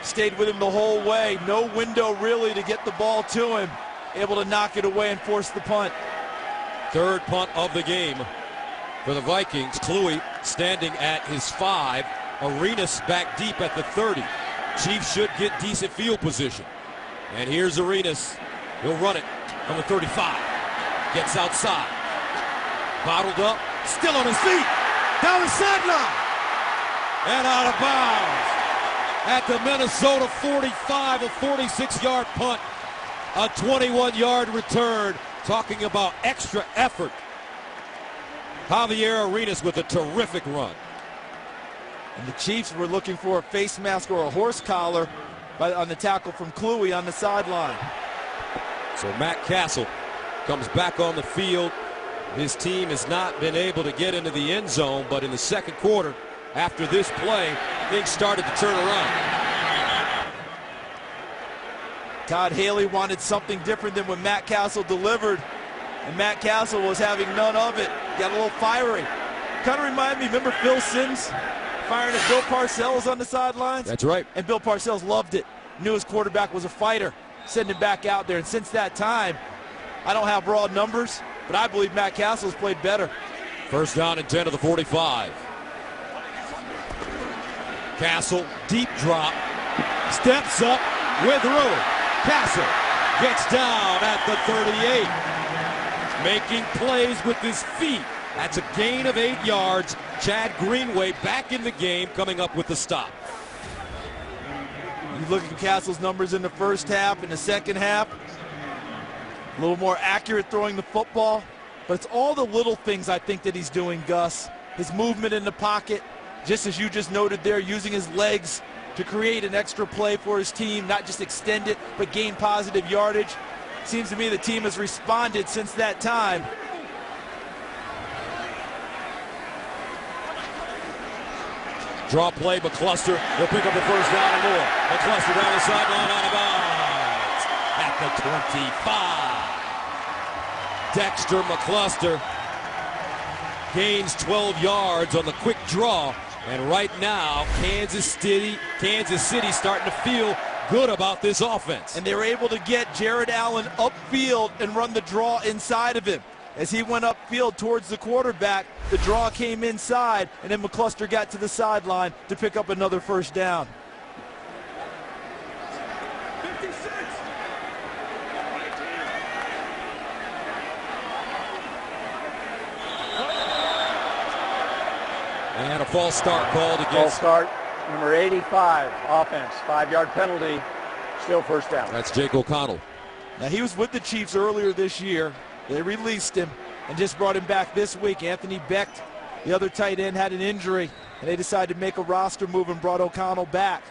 Stayed with him the whole way. No window really to get the ball to him. Able to knock it away and force the punt. 3rd punt of the game for the Vikings. Kluwe standing at his 5. Arenas back deep at the 30. Chiefs should get decent field position. And here's Arenas. He'll run it from the 35. Gets outside. Bottled up. Still on his feet. Down the sideline. And out of bounds. At the Minnesota 45, a 46-yard punt. A 21-yard return. Talking about extra effort. Javier Arenas with a terrific run. And the Chiefs were looking for a face mask or a horse collar on the tackle from Kluwe on the sideline. So Matt Cassel comes back on the field. His team has not been able to get into the end zone, but in the 2nd quarter, after this play, things started to turn around. Todd Haley wanted something different than what Matt Cassel delivered, and Matt Cassel was having none of it. Got a little fiery. Kind of reminded me, remember Phil Simms firing at Bill Parcells on the sidelines? That's right. And Bill Parcells loved it. Knew his quarterback was a fighter, sending him back out there. And since that time, I don't have raw numbers, but I believe Matt Cassel's played better. 1st down and 10 to the 45. Cassel, deep drop, steps up with room. Cassel gets down at the 38. Making plays with his feet. That's a gain of 8 yards. Chad Greenway back in the game, coming up with the stop. You look at Cassel's numbers in the 1st half, in the 2nd half, a little more accurate throwing the football, but it's all the little things I think that he's doing, Gus. His movement in the pocket, just as you just noted there, using his legs to create an extra play for his team, not just extend it, but gain positive yardage. Seems to me the team has responded since that time. Draw play, McCluster. He'll pick up the 1st down and more. McCluster down the sideline, out of bounds at the 25. Dexter McCluster gains 12 yards on the quick draw. And right now, Kansas City starting to feel good about this offense. And they were able to get Jared Allen upfield and run the draw inside of him. As he went upfield towards the quarterback, the draw came inside, and then McCluster got to the sideline to pick up another 1st down. 56. And a false start called against. False start, number 85, offense. 5-yard penalty, still 1st down. That's Jake O'Connell. Now, he was with the Chiefs earlier this year. They released him and just brought him back this week. Anthony Becht, the other tight end, had an injury, and they decided to make a roster move and brought O'Connell back.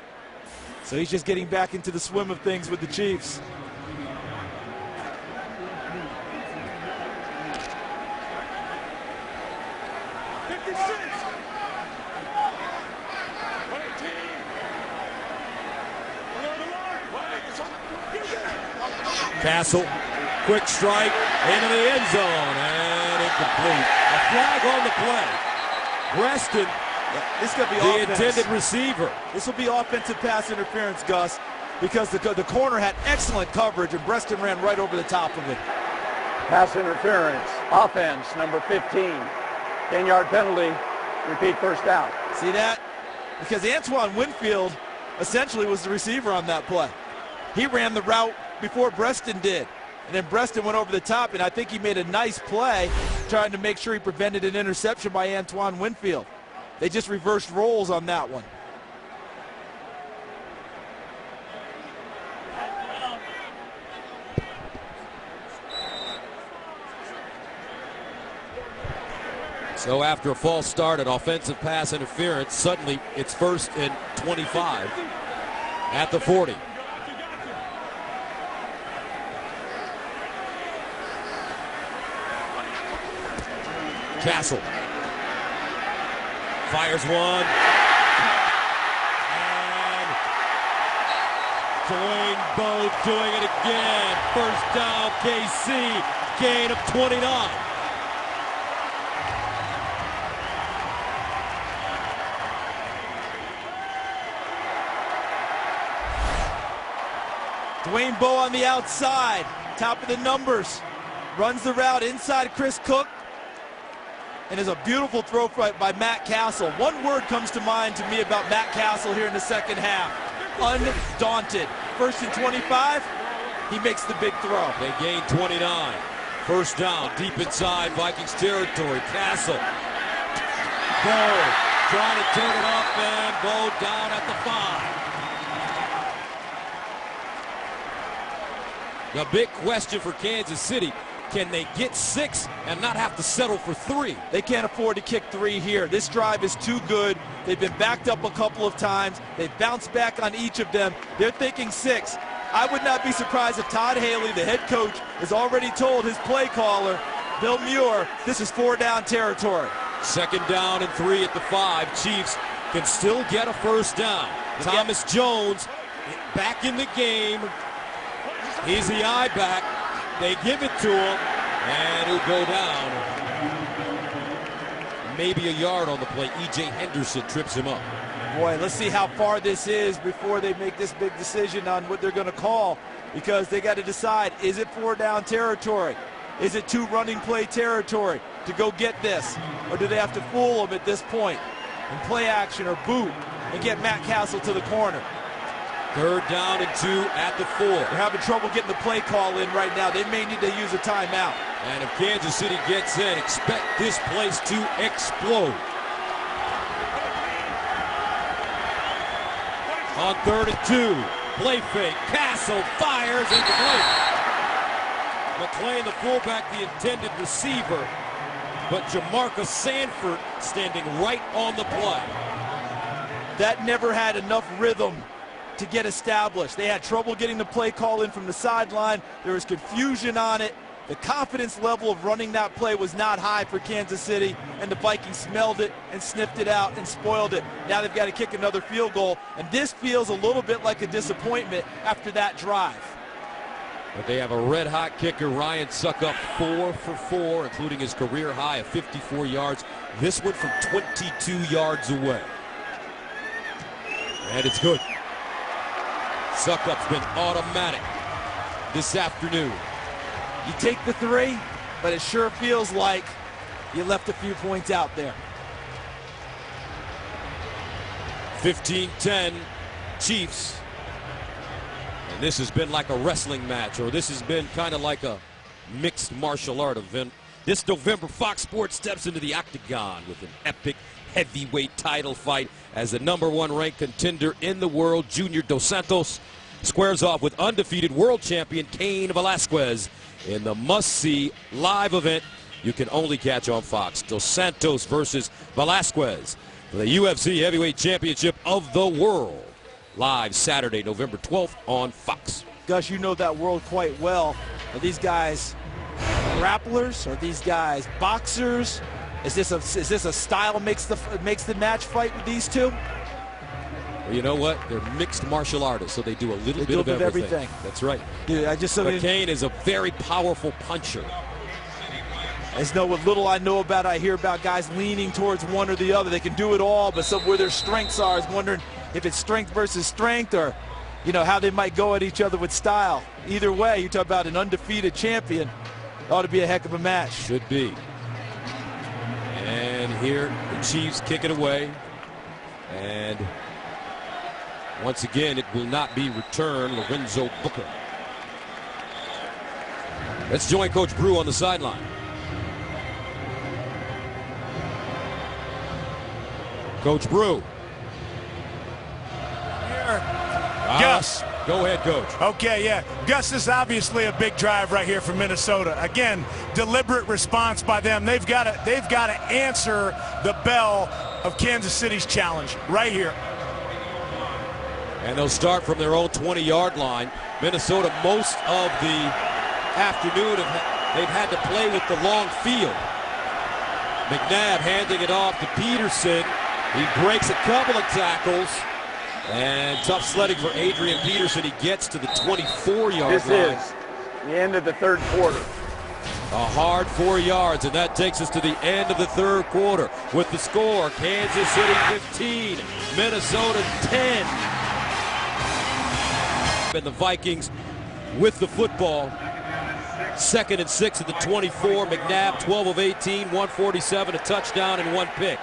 So he's just getting back into the swim of things with the Chiefs. Cassel, quick strike into the end zone, and incomplete. A flag on the play. Preston, this could be the offense. intended receiver. This will be offensive pass interference, Gus, because the corner had excellent coverage, and Preston ran right over the top of it. Pass interference. Offense, number 15. 10-yard penalty. Repeat first down. See that? Because Antoine Winfield essentially was the receiver on that play. He ran the route before Preston did. And then Preston went over the top, and I think he made a nice play trying to make sure he prevented an interception by Antoine Winfield. They just reversed roles on that one. So after a false start, an offensive pass interference, suddenly it's 1st and 25 at the 40. Cassel fires one, and Dwayne Bowe doing it again. First down, KC, gain of 29. Dwayne Bowe on the outside, top of the numbers, runs the route inside Chris Cook, and is a beautiful throw by Matt Cassel. One word comes to mind to me about Matt Cassel here in the second half: undaunted. 1st and 25, he makes the big throw. They gain 29. First down, deep inside Vikings territory. Cassel, Bowe trying to turn it up, and Bowe down at the 5. The big question for Kansas City: can they get 6 and not have to settle for 3? They can't afford to kick 3 here. This drive is too good. They've been backed up a couple of times. They've bounced back on each of them. They're thinking 6. I would not be surprised if Todd Haley, the head coach, has already told his play caller, Bill Muir, this is 4-down territory. 2nd down and 3 at the 5. Chiefs can still get a first down. Thomas Jones back in the game. He's the eye back. They give it to him, and he'll go down. Maybe a yard on the play. E.J. Henderson trips him up. Boy, let's see how far this is before they make this big decision on what they're going to call, because they got to decide, is it 4-down territory? Is it 2 running play territory to go get this? Or do they have to fool them at this point and play action or boot and get Matt Cassel to the corner? 3rd down and 2 at the 4. They're having trouble getting the play call in right now. They may need to use a timeout. And if Kansas City gets in, expect this place to explode. On 3rd and 2, play fake. Cassel fires into play. McClain, the fullback, the intended receiver, but Jamarcus Sanford standing right on the play. That never had enough rhythm to get established. They had trouble getting the play call in from the sideline. There was confusion on it. The confidence level of running that play was not high for Kansas City, and the Vikings smelled it and sniffed it out and spoiled it. Now they've got to kick another field goal, and this feels a little bit like a disappointment after that drive. But they have a red-hot kicker, Ryan Suckup, 4 for 4, including his career high of 54 yards. This one from 22 yards away. And it's good. Suckup's been automatic this afternoon. You take the 3, but it sure feels like you left a few points out there. 15-10 Chiefs. And this has been like a wrestling match, or this has been kind of like a mixed martial art event. This November, Fox Sports steps into the octagon with an epic heavyweight title fight as the #1 ranked contender in the world, Junior Dos Santos, squares off with undefeated world champion Cain Velasquez in the must-see live event you can only catch on Fox. Dos Santos versus Velasquez for the UFC Heavyweight Championship of the World. Live Saturday, November 12th on Fox. Gus, you know that world quite well. Are these guys grapplers? Are these guys boxers? Is this a style makes the match fight with these two? Well, you know what? They're mixed martial artists, so they do a little bit of everything. That's right. Dude, McCain is a very powerful puncher. As know what little I know about, I hear about guys leaning towards one or the other. They can do it all, but where their strengths are, I was wondering if it's strength versus strength, or how they might go at each other with style. Either way, you talk about an undefeated champion. Ought to be a heck of a match. Should be. And here the Chiefs kick it away. And once again, it will not be returned. Lorenzo Booker. Let's join Coach Brew on the sideline. Coach Brew. Gus. Go ahead, Coach. Okay, yeah. Gus, this is obviously a big drive right here from Minnesota. Again, deliberate response by them. They've got to answer the bell of Kansas City's challenge right here. And they'll start from their own 20-yard line. Minnesota, most of the afternoon, they've had to play with the long field. McNabb handing it off to Peterson. He breaks a couple of tackles. And tough sledding for Adrian Peterson. He gets to the 24-yard line. This is the end of the third quarter. A hard 4 yards, and that takes us to the end of the third quarter with the score: Kansas City 15, Minnesota 10. And the Vikings with the football. 2nd and 6 at the 24. McNabb 12 of 18, 147, a touchdown and 1 pick.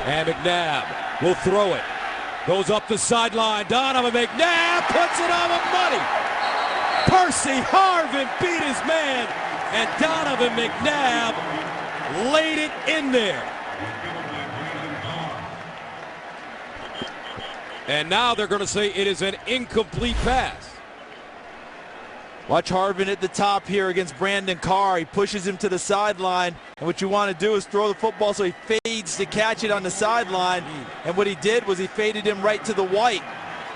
And McNabb will throw it. Goes up the sideline. Donovan McNabb puts it on the money. Percy Harvin beat his man. And Donovan McNabb laid it in there. And now they're going to say it is an incomplete pass. Watch Harvin at the top here against Brandon Carr. He pushes him to the sideline, and what you want to do is throw the football so he fades to catch it on the sideline. And what he did was he faded him right to the white.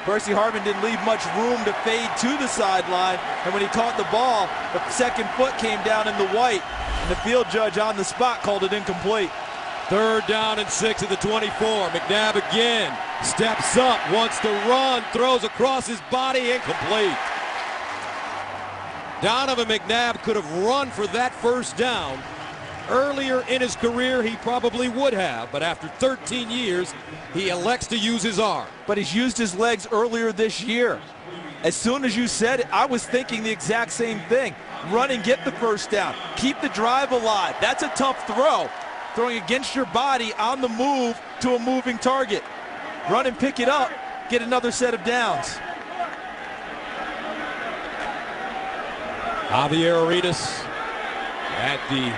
Percy Harvin didn't leave much room to fade to the sideline, and when he caught the ball, the second foot came down in the white, and the field judge on the spot called it incomplete. 3rd down and 6 at the 24. McNabb again steps up, wants to run, throws across his body, incomplete. Donovan McNabb could have run for that first down. Earlier in his career, he probably would have, but after 13 years, he elects to use his arm. But he's used his legs earlier this year. As soon as you said it, I was thinking the exact same thing. Run and get the first down. Keep the drive alive. That's a tough throw. Throwing against your body on the move to a moving target. Run and pick it up, get another set of downs. Javier Arenas at the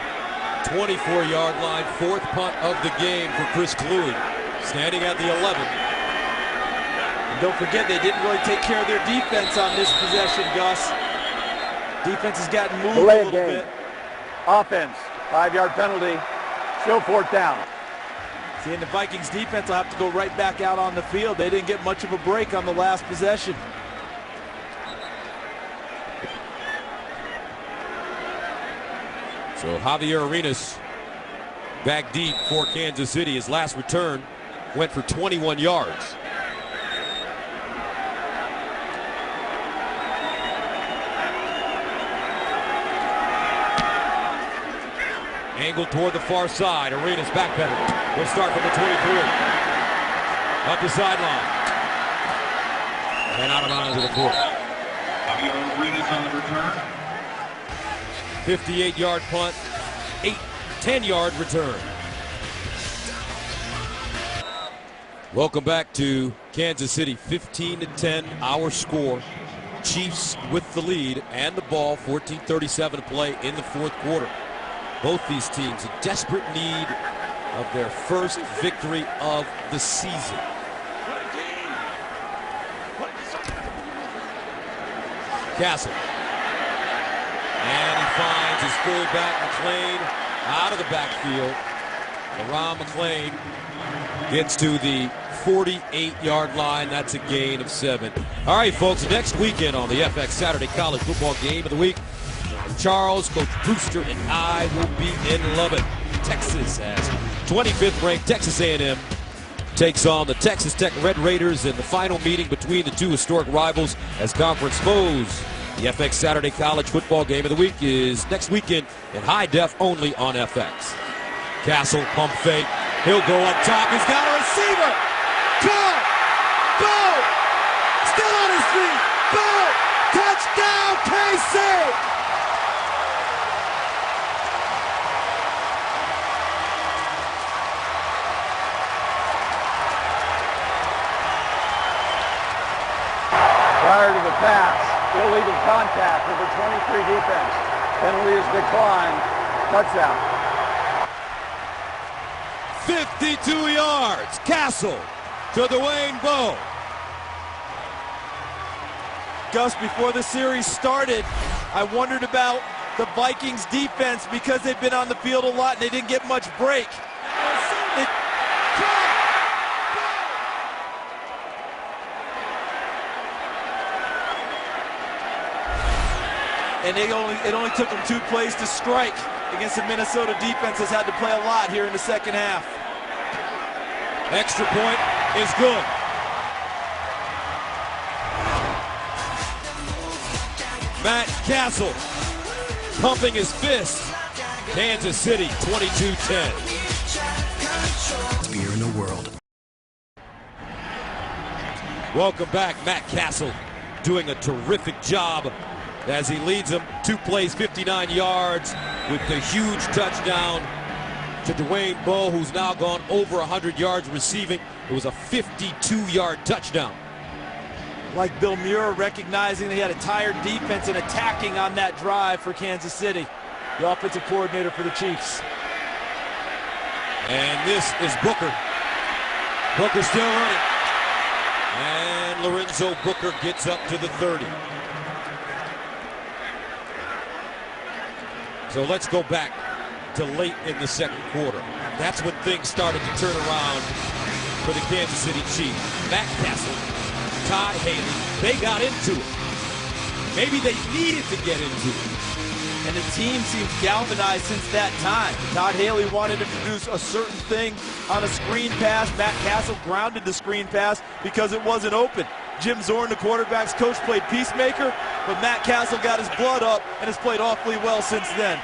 24-yard line, 4th punt of the game for Chris Kluwe, standing at the 11. And don't forget, they didn't really take care of their defense on this possession, Gus. Defense has gotten moved a little bit. Offense, 5-yard penalty, still 4th down. See, and the Vikings defense will have to go right back out on the field. They didn't get much of a break on the last possession. So Javier Arenas back deep for Kansas City. His last return went for 21 yards. Angled toward the far side. Arenas backpedaling. Will start from the 23. Up the sideline. And out of bounds at the 40. Javier Arenas on the return. 58-yard punt, 10-yard return. Welcome back to Kansas City, 15-10, our score. Chiefs with the lead and the ball, 14:37 to play in the 4th quarter. Both these teams in desperate need of their first victory of the season. Cassel. And he finds his fullback, McClain, out of the backfield. LaRon McClain gets to the 48-yard line. That's a gain of 7. All right, folks, next weekend on the FX Saturday College Football Game of the Week, Charles, Coach Brewster, and I will be in Lubbock, Texas, as 25th ranked Texas A&M takes on the Texas Tech Red Raiders in the final meeting between the two historic rivals as conference foes. The FX Saturday College Football Game of the Week is next weekend in high def only on FX. Cassel, pump fake. He'll go up top. He's got a receiver. Caught. Boom. Still on his feet. Boom. Touchdown, Cassel. Prior to the pass, illegal contact with the 23 defense. Penalty is declined. Touchdown. 52 yards. Cassel to Dwayne Bowe. Gus, before the series started, I wondered about the Vikings defense because they've been on the field a lot and they didn't get much break. And it only took them 2 plays to strike against the Minnesota defense has had to play a lot here in the second half. Extra point is good. Matt Cassel pumping his fist. Kansas City 22-10. Fear in the world. Welcome back, Matt Cassel doing a terrific job as he leads them 2 plays, 59 yards with the huge touchdown to Dwayne Bowe, who's now gone over 100 yards receiving. It was a 52-yard touchdown. Like Bill Muir recognizing he had a tired defense and attacking on that drive for Kansas City, the offensive coordinator for the Chiefs. And this is Booker. Booker still running. And Lorenzo Booker gets up to the 30. So let's go back to late in the second quarter. That's when things started to turn around for the Kansas City Chiefs. Matt Cassel, Todd Haley, they got into it. Maybe they needed to get into it. And the team seems galvanized since that time. Todd Haley wanted to produce a certain thing on a screen pass. Matt Cassel grounded the screen pass because it wasn't open. Jim Zorn, the quarterback's coach, played peacemaker, but Matt Cassel got his blood up and has played awfully well since then.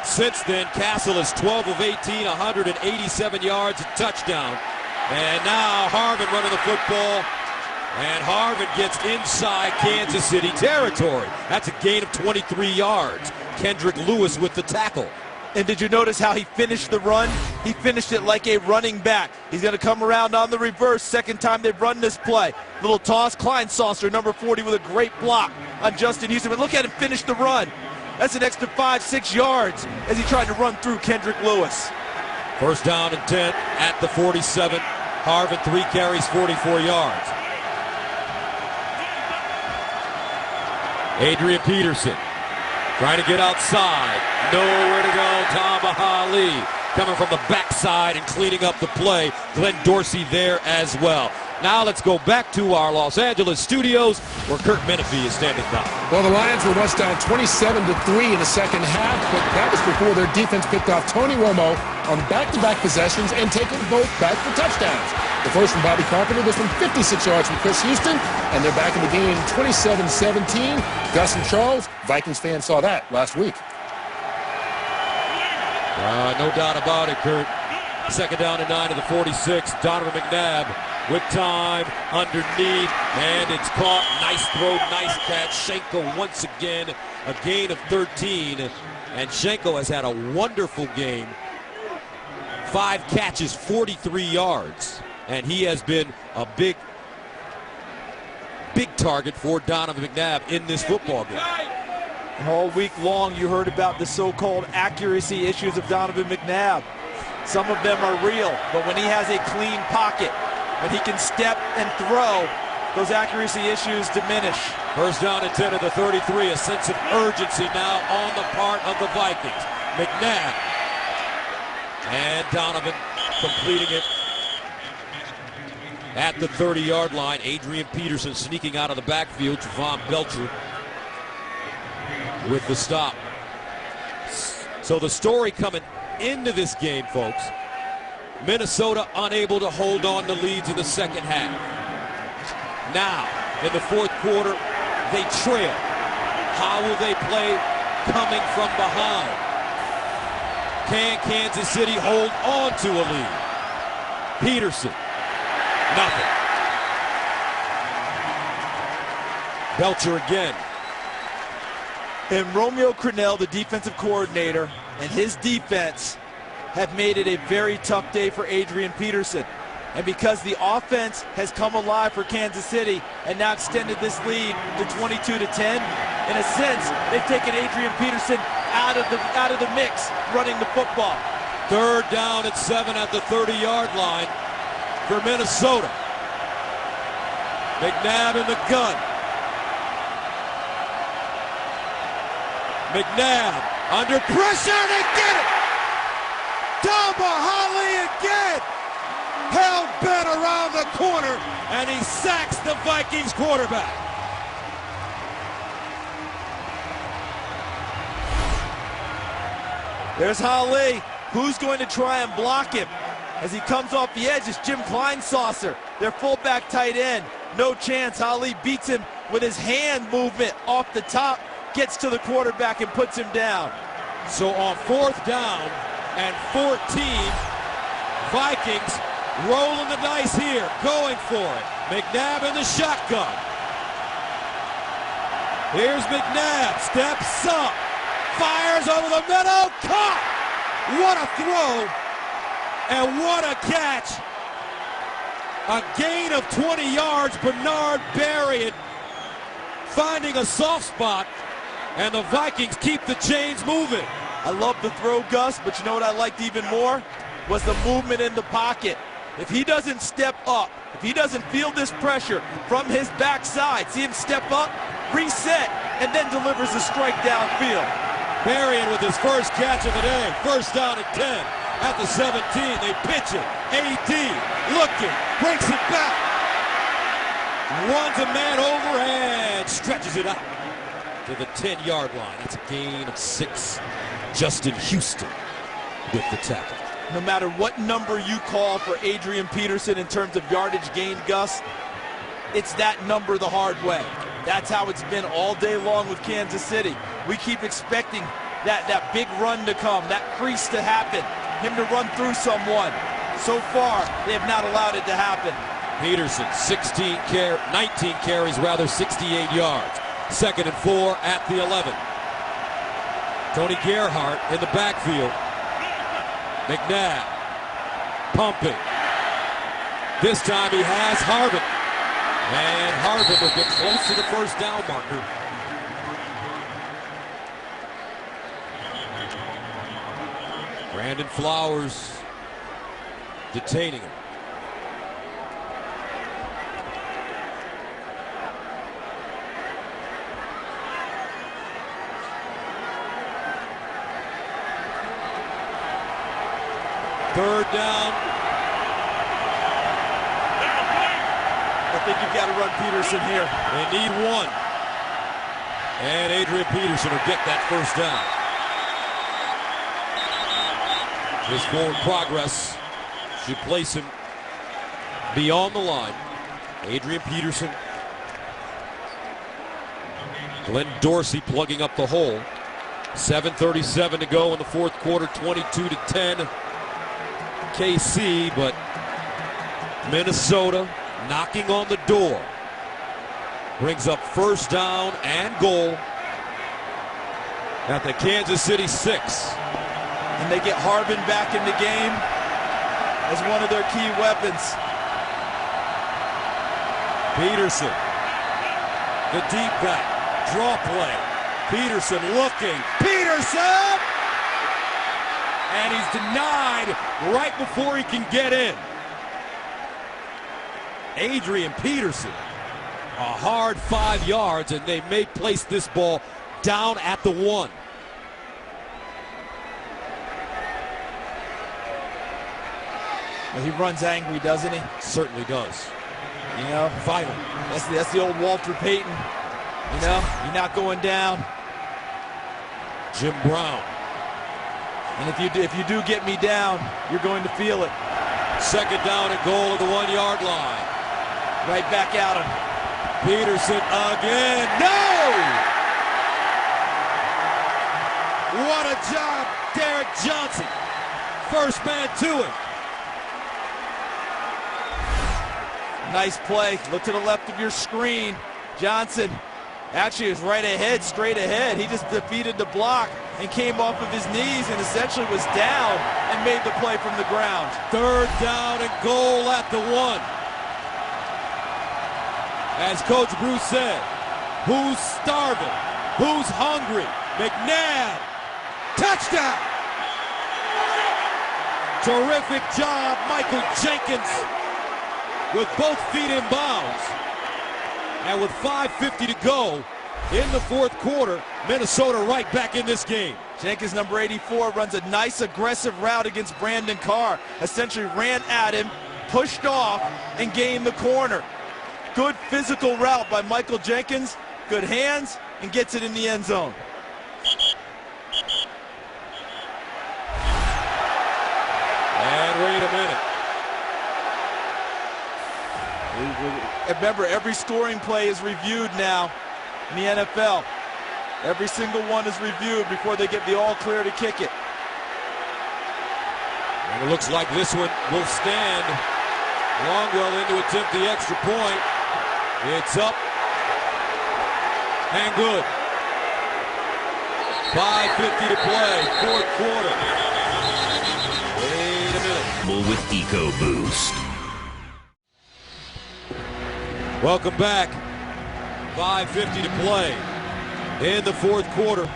Since then, Cassel is 12 of 18, 187 yards, a touchdown. And now Harvin running the football. And Harvin gets inside Kansas City territory. That's a gain of 23 yards. Kendrick Lewis with the tackle. And did you notice how he finished the run? He finished it like a running back. He's going to come around on the reverse. Second time they've run this play. Little toss. Kleinsaucer, number 40, with a great block on Justin Houston. But look at him finish the run. That's an extra 5-6 yards as he tried to run through Kendrick Lewis. First down and 10 at the 47. Harvin, 3 carries, 44 yards. Adrian Peterson trying to get outside. Nowhere to go. Tamaha Ali coming from the backside and cleaning up the play. Glenn Dorsey there as well. Now let's go back to our Los Angeles studios where Kirk Menefee is standing by. Well, the Lions were once down 27-3 in the second half, but that was before their defense picked off Tony Romo on back-to-back possessions and taken both back for touchdowns. The first from Bobby Carpenter was from 56 yards from Chris Houston, and they're back in the game 27-17. Gus and Charles, Vikings fans saw that last week. No doubt about it, Kurt. Second down and 9 to the 46. Donovan McNabb with time underneath, and it's caught. Nice throw, nice catch. Schenkel once again, a gain of 13, and Schenkel has had a wonderful game. 5 catches, 43 yards, and he has been a big target for Donovan McNabb in this football game. All week long, you heard about the so-called accuracy issues of Donovan McNabb. Some of them are real, but when he has a clean pocket, when he can step and throw, those accuracy issues diminish. First down and 10 at the 33. A sense of urgency now on the part of the Vikings. McNabb and Donovan completing it at the 30-yard line. Adrian Peterson sneaking out of the backfield. Javon Belcher with the stop. So the story coming into this game, folks, Minnesota unable to hold on to leads in the second half. Now, in the fourth quarter, they trail. How will they play coming from behind? Can Kansas City hold on to a lead? Peterson, nothing. Belcher again. And Romeo Crennel, the defensive coordinator, and his defense have made it a very tough day for Adrian Peterson. And because the offense has come alive for Kansas City and now extended this lead to 22-10, in a sense, they've taken Adrian Peterson out of the mix running the football. Third down and 7 at the 30-yard line for Minnesota. McNabb in the gun. McNabb under pressure, they get it! Damba Holly again! Hell-bent around the corner, and he sacks the Vikings quarterback. There's Holly. Who's going to try and block him? As he comes off the edge, it's Jim Kleinsaucer, their fullback tight end. No chance. Holly beats him with his hand movement off the top, gets to the quarterback and puts him down. So on fourth down and 14, Vikings rolling the dice here, going for it. McNabb in the shotgun. Here's McNabb, steps up, fires over the middle, caught! What a throw, and what a catch. A gain of 20 yards, Bernard Berrian finding a soft spot, and the Vikings keep the chains moving. I love the throw, Gus, but you know what I liked even more? Was the movement in the pocket. If he doesn't step up, if he doesn't feel this pressure from his backside, see him step up, reset, and then delivers a strike downfield. Berrian with his first catch of the day. First down at 10. At the 17, they pitch it. AD looking, breaks it back. Runs a man over and stretches it out to the 10-yard line. That's a gain of 6. Justin Houston with the tackle. No matter what number you call for Adrian Peterson in terms of yardage gained, Gus, it's that number the hard way. That's how it's been all day long with Kansas City. We keep expecting that big run to come, that crease to happen, him to run through someone. So far, they have not allowed it to happen. Peterson, 19 carries, 68 yards. 2nd and 4 at the 11. Tony Gerhart in the backfield. McNabb pumping. This time he has Harvin. And Harvin will get close to the first down marker. Brandon Flowers detaining him. Third down. I think you've got to run Peterson here. They need one. And Adrian Peterson will get that first down. His forward progress should place him beyond the line. Adrian Peterson. Glenn Dorsey plugging up the hole. 7:37 to go in the fourth quarter, 22-10. KC, but Minnesota knocking on the door. Brings up first down and goal at the Kansas City 6. And they get Harvin back in the game as one of their key weapons. Peterson, the deep back, draw play. Peterson looking, Peterson! And he's denied right before he can get in. Adrian Peterson, a hard 5 yards, and they may place this ball down at the 1. Well, he runs angry, doesn't he? Certainly does. You know, Vital. that's the old Walter Payton. You know, you're not going down. Jim Brown. And if you do get me down, you're going to feel it. Second down and goal at the 1 yard line. Right back at him. Peterson again. No! What a job, Derek Johnson. First man to him. Nice play. Look to the left of your screen. Johnson actually was right ahead, straight ahead. He just defeated the block and came off of his knees and essentially was down and made the play from the ground. Third down and goal at the 1. As Coach Bruce said, who's starving? Who's hungry? McNabb. Touchdown! Terrific job, Michael Jenkins, with both feet in bounds. And with 5:50 to go in the fourth quarter, Minnesota right back in this game. Jenkins, number 84, runs a nice aggressive route against Brandon Carr. Essentially ran at him, pushed off, and gained the corner. Good physical route by Michael Jenkins. Good hands, and gets it in the end zone. And wait a minute. Remember, every scoring play is reviewed now in the NFL. Every single one is reviewed before they get the all clear to kick it. And it looks like this one will stand. Longwell in to attempt the extra point. It's up and good. 5:50 to play, fourth quarter. Wait a minute. With EcoBoost. Welcome back. 5:50 to play in the fourth quarter.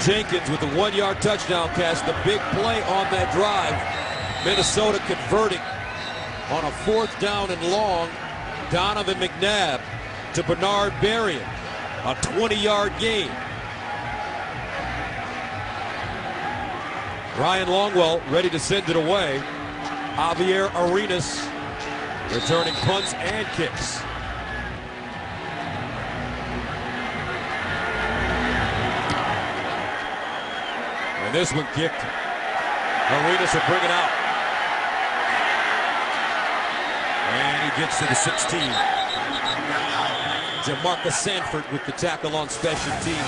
Jenkins with a 1 yard touchdown catch. The big play on that drive. Minnesota converting on a fourth down and long. Donovan McNabb to Bernard Berrien. A 20-yard gain. Ryan Longwell ready to send it away. Javier Arenas returning punts and kicks. And this one kicked. Arenas will bring it out. And he gets to the 16. Jamarcus Sanford with the tackle on special teams.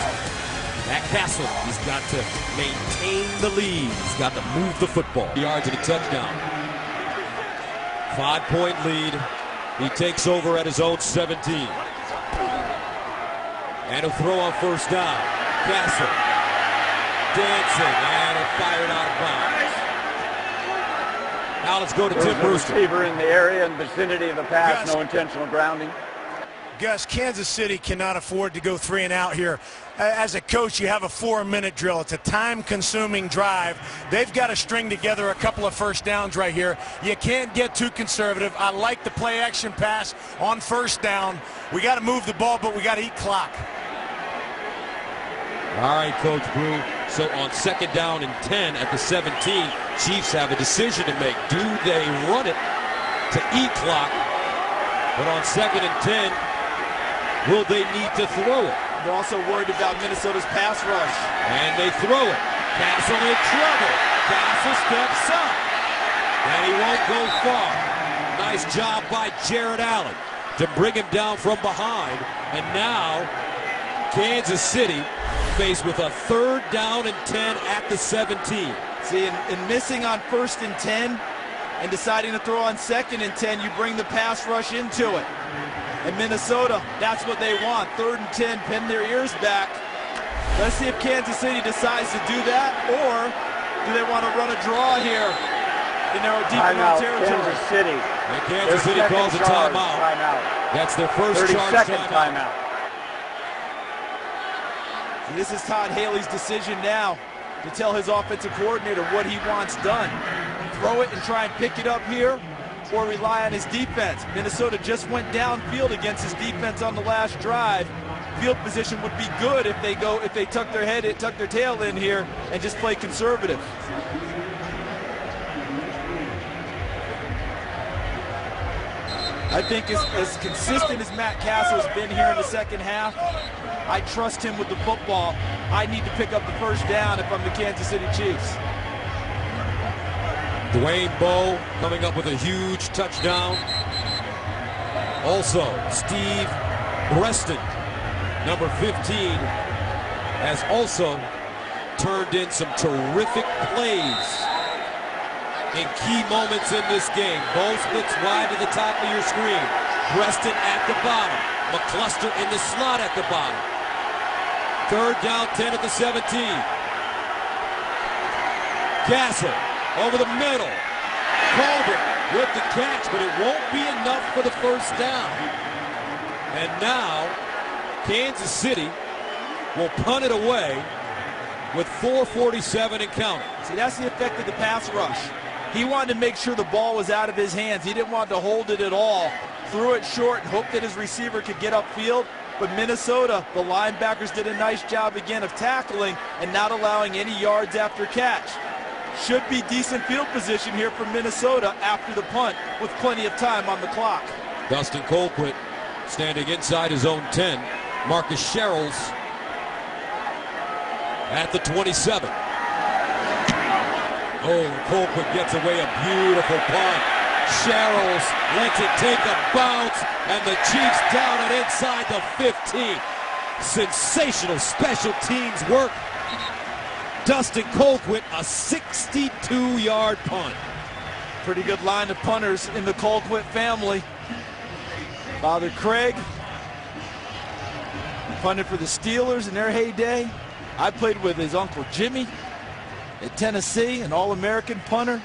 At Cassel, he's got to maintain the lead. He's got to move the football. Yards and a touchdown. 5-point lead. He takes over at his own 17. And a throw on first down. Cassel dancing and a fired out of bounds. Now let's go to Tim Brewster. Receiver in the area and vicinity of the pass, no intentional grounding. Gus, Kansas City cannot afford to go 3 and out here. As a coach, you have a 4-minute drill. It's a time-consuming drive. They've got to string together a couple of first downs right here. You can't get too conservative. I like the play-action pass on first down. We got to move the ball, but we got to eat clock. All right, Coach Brew. So on second down and 10 at the 17, Chiefs have a decision to make. Do they run it to eat clock? But on second and 10, will they need to throw it? They're also worried about Minnesota's pass rush. And they throw it. Cassel in trouble. Cassel steps up. And he won't go far. Nice job by Jared Allen to bring him down from behind. And now Kansas City faced with a third down and 10 at the 17. See, in missing on first and 10 and deciding to throw on second and 10, you bring the pass rush into it. And Minnesota, that's what they want. Third and 10, pin their ears back. Let's see if Kansas City decides to do that, or do they want to run a draw here in their deep in their territory? Kansas City. And Kansas City calls a timeout. That's their first charge 30-second timeout. And this is Todd Haley's decision now to tell his offensive coordinator what he wants done. Throw it and try and pick it up here, or rely on his defense. Minnesota just went downfield against his defense on the last drive. Field position would be good if they tuck their tail in here and just play conservative. I think as consistent as Matt Cassel has been here in the second half, I trust him with the football. I need to pick up the first down if I'm the Kansas City Chiefs. Dwayne Bowe coming up with a huge touchdown. Also, Steve Reston, number 15, has also turned in some terrific plays in key moments in this game. Bowe splits wide to the top of your screen. Reston at the bottom. McCluster in the slot at the bottom. Third down, 10 at the 17. Cassel over the middle. Colbert with the catch, but it won't be enough for the first down. And now, Kansas City will punt it away with 4:47 and counting. See, that's the effect of the pass rush. He wanted to make sure the ball was out of his hands. He didn't want to hold it at all. Threw it short and hoped that his receiver could get upfield. But Minnesota, the linebackers did a nice job again of tackling and not allowing any yards after catch. Should be decent field position here for Minnesota after the punt with plenty of time on the clock. Dustin Colquitt standing inside his own 10. Marcus Sherrills at the 27. Oh, Colquitt gets away a beautiful punt. Sherrills lets it take a bounce, and the Chiefs down and inside the 15. Sensational special teams work. Dustin Colquitt, a 62-yard punt. Pretty good line of punters in the Colquitt family. Father Craig punted for the Steelers in their heyday. I played with his Uncle Jimmy at Tennessee, an All-American punter.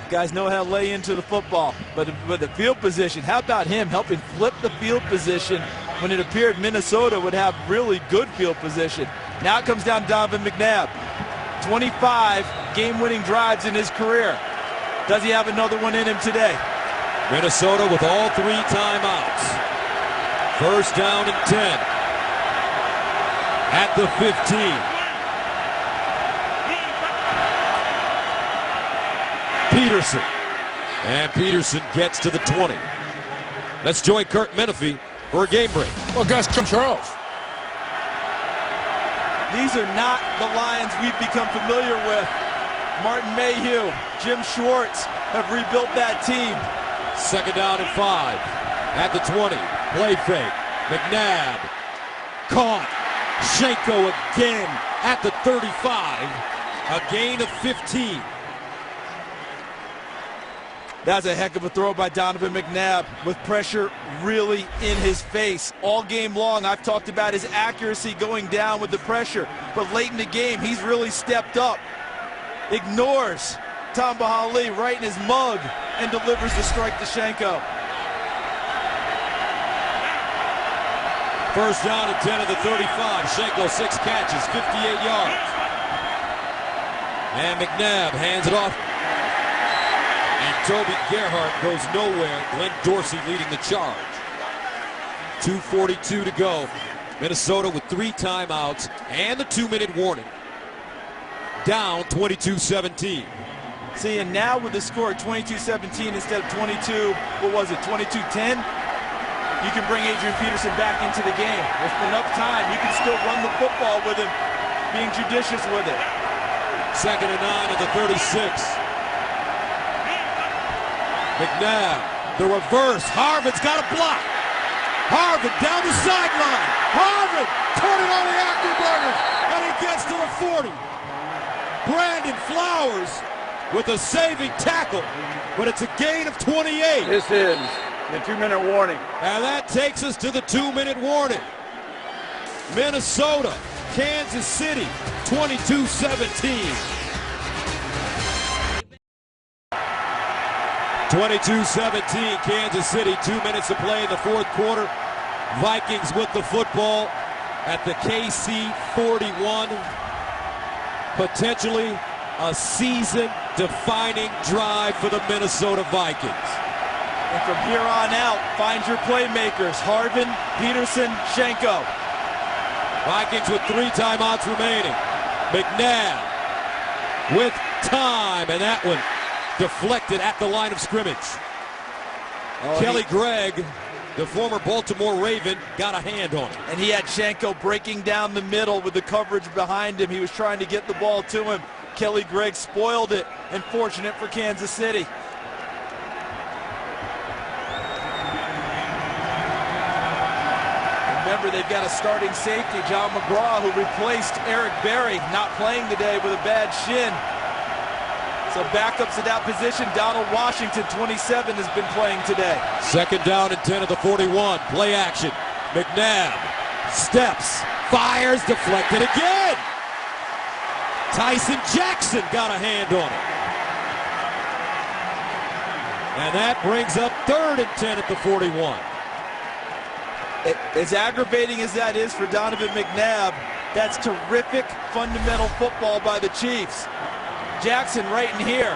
Guys know how to lay into the football, but with the field position, how about him helping flip the field position when it appeared Minnesota would have really good field position. Now it comes down to Donovan McNabb. 25 game-winning drives in his career. Does he have another one in him today? Minnesota with all 3 timeouts. First down and 10 at the 15. Peterson. And Peterson gets to the 20. Let's join Kurt Menefee for a game break. Well, Gus Charles. These are not the Lions we've become familiar with. Martin Mayhew, Jim Schwartz have rebuilt that team. Second down and 5 at the 20. Play fake. McNabb caught. Shenko again at the 35. A gain of 15. That's a heck of a throw by Donovan McNabb with pressure really in his face. All game long, I've talked about his accuracy going down with the pressure, but late in the game, he's really stepped up. Ignores Tom Bahali right in his mug and delivers the strike to Shenko. First down and 10 at the 35. Shenko 6 catches, 58 yards. And McNabb hands it off. And Toby Gerhart goes nowhere. Glenn Dorsey leading the charge. 2:42 to go. Minnesota with 3 timeouts and the 2-minute warning. Down 22-17. See, and now with the score 22-17 instead of 22, what was it, 22-10? You can bring Adrian Peterson back into the game. With enough time, you can still run the football with him, being judicious with it. Second and 9 at the 36. McNabb, the reverse. Harvin's got a block. Harvin down the sideline. Harvin turning on the afterburners, and he gets to the 40. Brandon Flowers with a saving tackle, but it's a gain of 28. This is the 2-minute warning. And that takes us to the 2-minute warning. Minnesota, Kansas City, 22-17. 22-17, Kansas City, 2 minutes to play in the fourth quarter. Vikings with the football at the KC 41. Potentially a season-defining drive for the Minnesota Vikings. And from here on out, find your playmakers. Harvin, Peterson, Shenko. Vikings with 3 timeouts remaining. McNabb with time, and that one deflected at the line of scrimmage. Kelly Gregg, the former Baltimore Raven, got a hand on it. And he had Shanko breaking down the middle with the coverage behind him. He was trying to get the ball to him. Kelly Gregg spoiled it, and fortunate for Kansas City. Remember, they've got a starting safety, John McGraw, who replaced Eric Berry, not playing today with a bad shin. So backups at that position. Donald Washington, 27, has been playing today. 2nd down and 10 at the 41. Play action. McNabb steps, fires, deflected again. Tyson Jackson got a hand on it. And that brings up 3rd and 10 at the 41. As aggravating as that is for Donovan McNabb, that's terrific fundamental football by the Chiefs. Jackson right in here.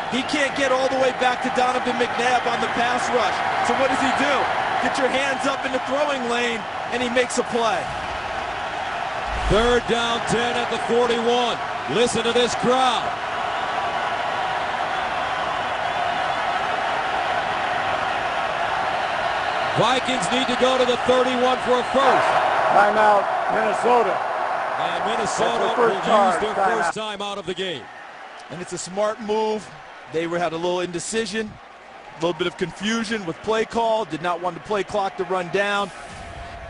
He can't get all the way back to Donovan McNabb on the pass rush. So what does he do? Get your hands up in the throwing lane, and he makes a play. 3rd down, 10 at the 41. Listen to this crowd. Vikings need to go to the 31 for a first. Timeout, Minnesota. And Minnesota will use their first time out of the game. And it's a smart move. They had a little indecision, a little bit of confusion with play call, did not want the play clock to run down.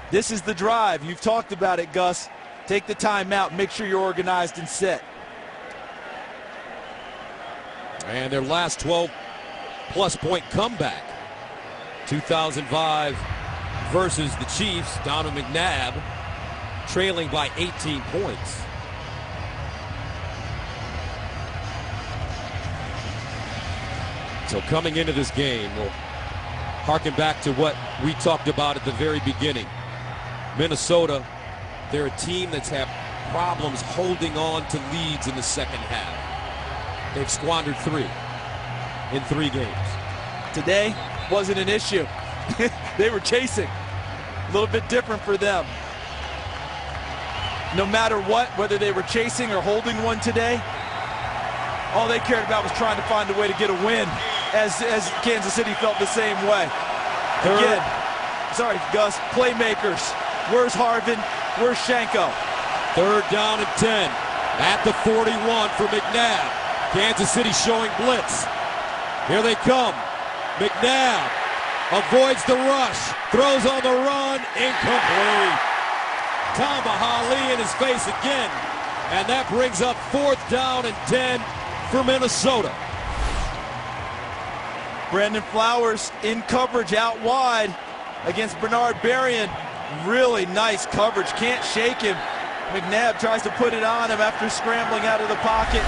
This is the drive. You've talked about it, Gus. Take the timeout, make sure you're organized and set. And their last 12-plus point comeback. 2005 versus the Chiefs. Donovan McNabb trailing by 18 points. So coming into this game, we'll harken back to what we talked about at the very beginning. Minnesota, they're a team that's had problems holding on to leads in the second half. They've squandered 3 in 3 games. Today wasn't an issue. They were chasing. A little bit different for them. No matter what, whether they were chasing or holding one today, all they cared about was trying to find a way to get a win, as Kansas City felt the same way. Again, sorry, Gus, playmakers. Where's Harvin? Where's Shanko? 3rd down and 10 at the 41 for McNabb. Kansas City showing blitz. Here they come. McNabb avoids the rush, throws on the run, incomplete. Tomahawk in his face again, and that brings up 4th down and 10 for Minnesota. Brandon Flowers in coverage out wide against Bernard Berrien. Really nice coverage, can't shake him. McNabb tries to put it on him after scrambling out of the pocket.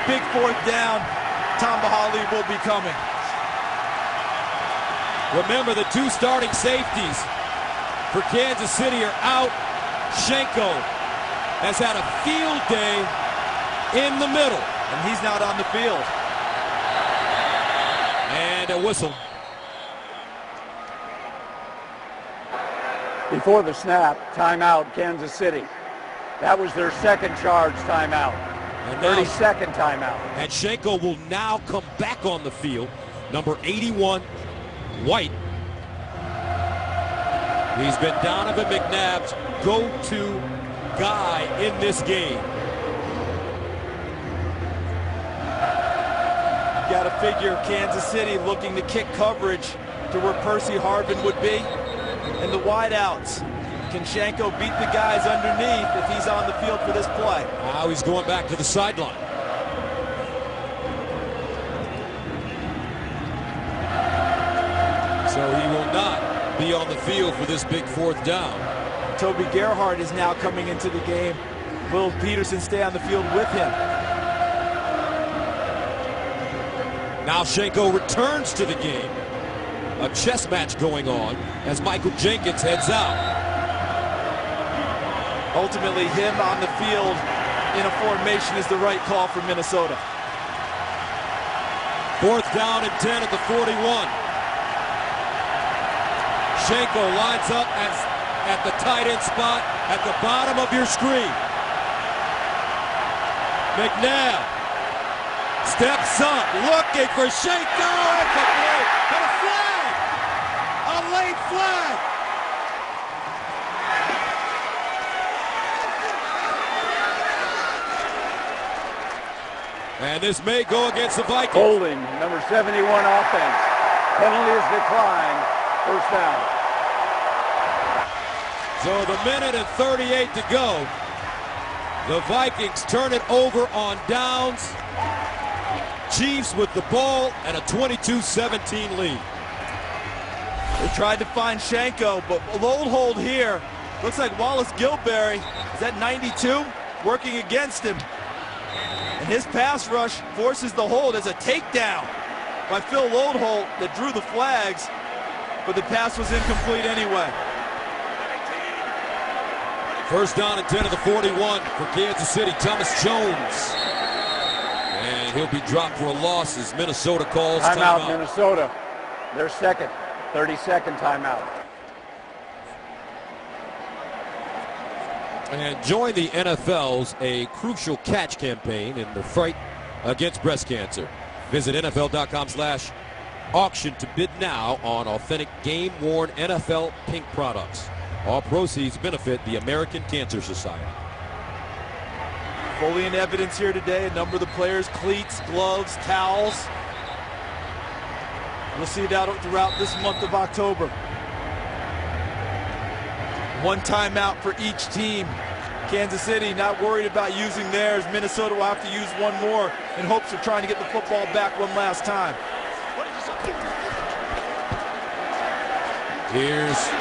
Big 4th down. Tomahawk will be coming. Remember, the 2 starting safeties for Kansas City are out. Shanko has had a field day in the middle. And he's not on the field. And a whistle. Before the snap, timeout, Kansas City. That was their 2nd charge timeout. And 32nd timeout. And Shanko will now come back on the field. Number 81, White. He's been Donovan McNabb's go-to guy in this game. You got to figure Kansas City looking to kick coverage to where Percy Harvin would be. And the wideouts. Can Shanko beat the guys underneath if he's on the field for this play? Now he's going back to the sideline. So he will not be on the field for this big 4th down. Toby Gerhardt is now coming into the game. Will Peterson stay on the field with him? Now Shanko returns to the game. A chess match going on as Michael Jenkins heads out. Ultimately, him on the field in a formation is the right call for Minnesota. 4th down and 10 at the 41. Shanko lines up at the tight end spot at the bottom of your screen. McNabb steps up, looking for Shanko. Incomplete. But a flag. A late flag. And this may go against the Vikings. Holding, number 71 offense. Penalty is declined. First down. So with a minute and 38 to go, the Vikings turn it over on downs. Chiefs with the ball and a 22-17 lead. They tried to find Shanko, but a low hold here. Looks like Wallace Gilberry is at 92, working against him. And his pass rush forces the hold as a takedown by Phil Lodeholt that drew the flags, but the pass was incomplete anyway. First down and 10 of the 41 for Kansas City. Thomas Jones. And he'll be dropped for a loss as Minnesota calls timeout. Minnesota. Their second 30-second timeout. And join the NFL's A Crucial Catch campaign in the fight against breast cancer. Visit NFL.com/auction to bid now on authentic game-worn NFL pink products. All proceeds benefit the American Cancer Society. Fully in evidence here today, a number of the players, cleats, gloves, towels. We'll see that throughout this month of October. One timeout for each team. Kansas City not worried about using theirs. Minnesota will have to use one more in hopes of trying to get the football back one last time. Here's a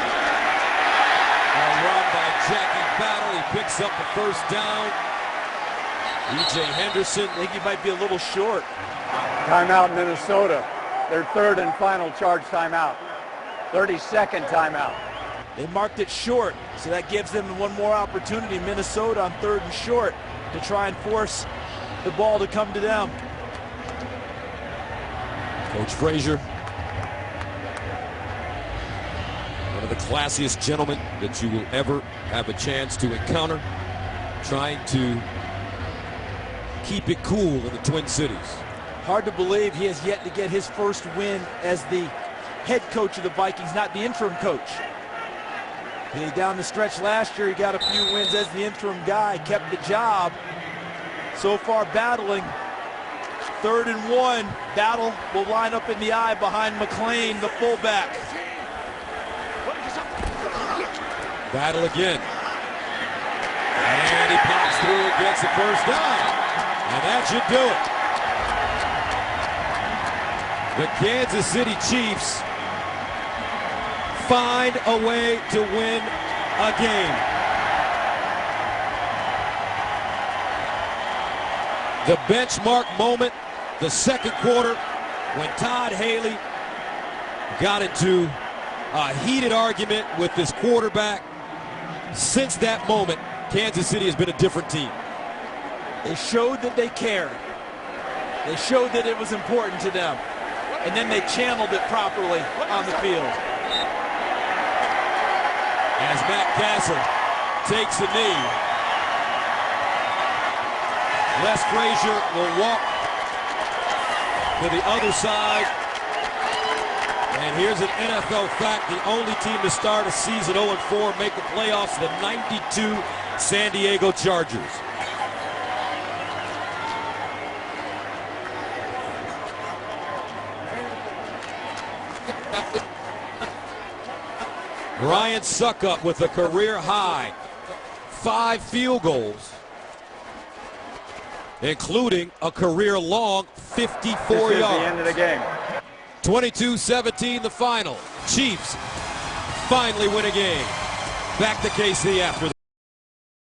run by Jackie Battle. He picks up the first down. E.J. Henderson. I think he might be a little short. Timeout Minnesota. Their third and final charge timeout. 30-second timeout. They marked it short, so that gives them one more opportunity. Minnesota on third and short to try and force the ball to come to them. Coach Frazier, one of the classiest gentlemen that you will ever have a chance to encounter, trying to keep it cool in the Twin Cities. Hard to believe he has yet to get his first win as the head coach of the Vikings, not the interim coach. Down the stretch last year, he got a few wins as the interim guy, kept the job. So far battling. 3rd and 1. Battle will line up in the eye behind McLean, the fullback. Battle again. And he pops through and gets the first down. And that should do it. The Kansas City Chiefs find a way to win a game. The benchmark moment, the second quarter, when Todd Haley got into a heated argument with his quarterback. Since that moment, Kansas City has been a different team. They showed that they cared. They showed that it was important to them. And then they channeled it properly on the field. As Matt Cassel takes a knee, Les Frazier will walk to the other side. And here's an NFL fact: the only team to start a season 0-4 and make the playoffs, the '92 San Diego Chargers. Ryan Suckup with a career high 5 field goals, including a career long 54 yards. This is the end of the game. 22-17 the final. Chiefs finally win a game. Back to KC after this.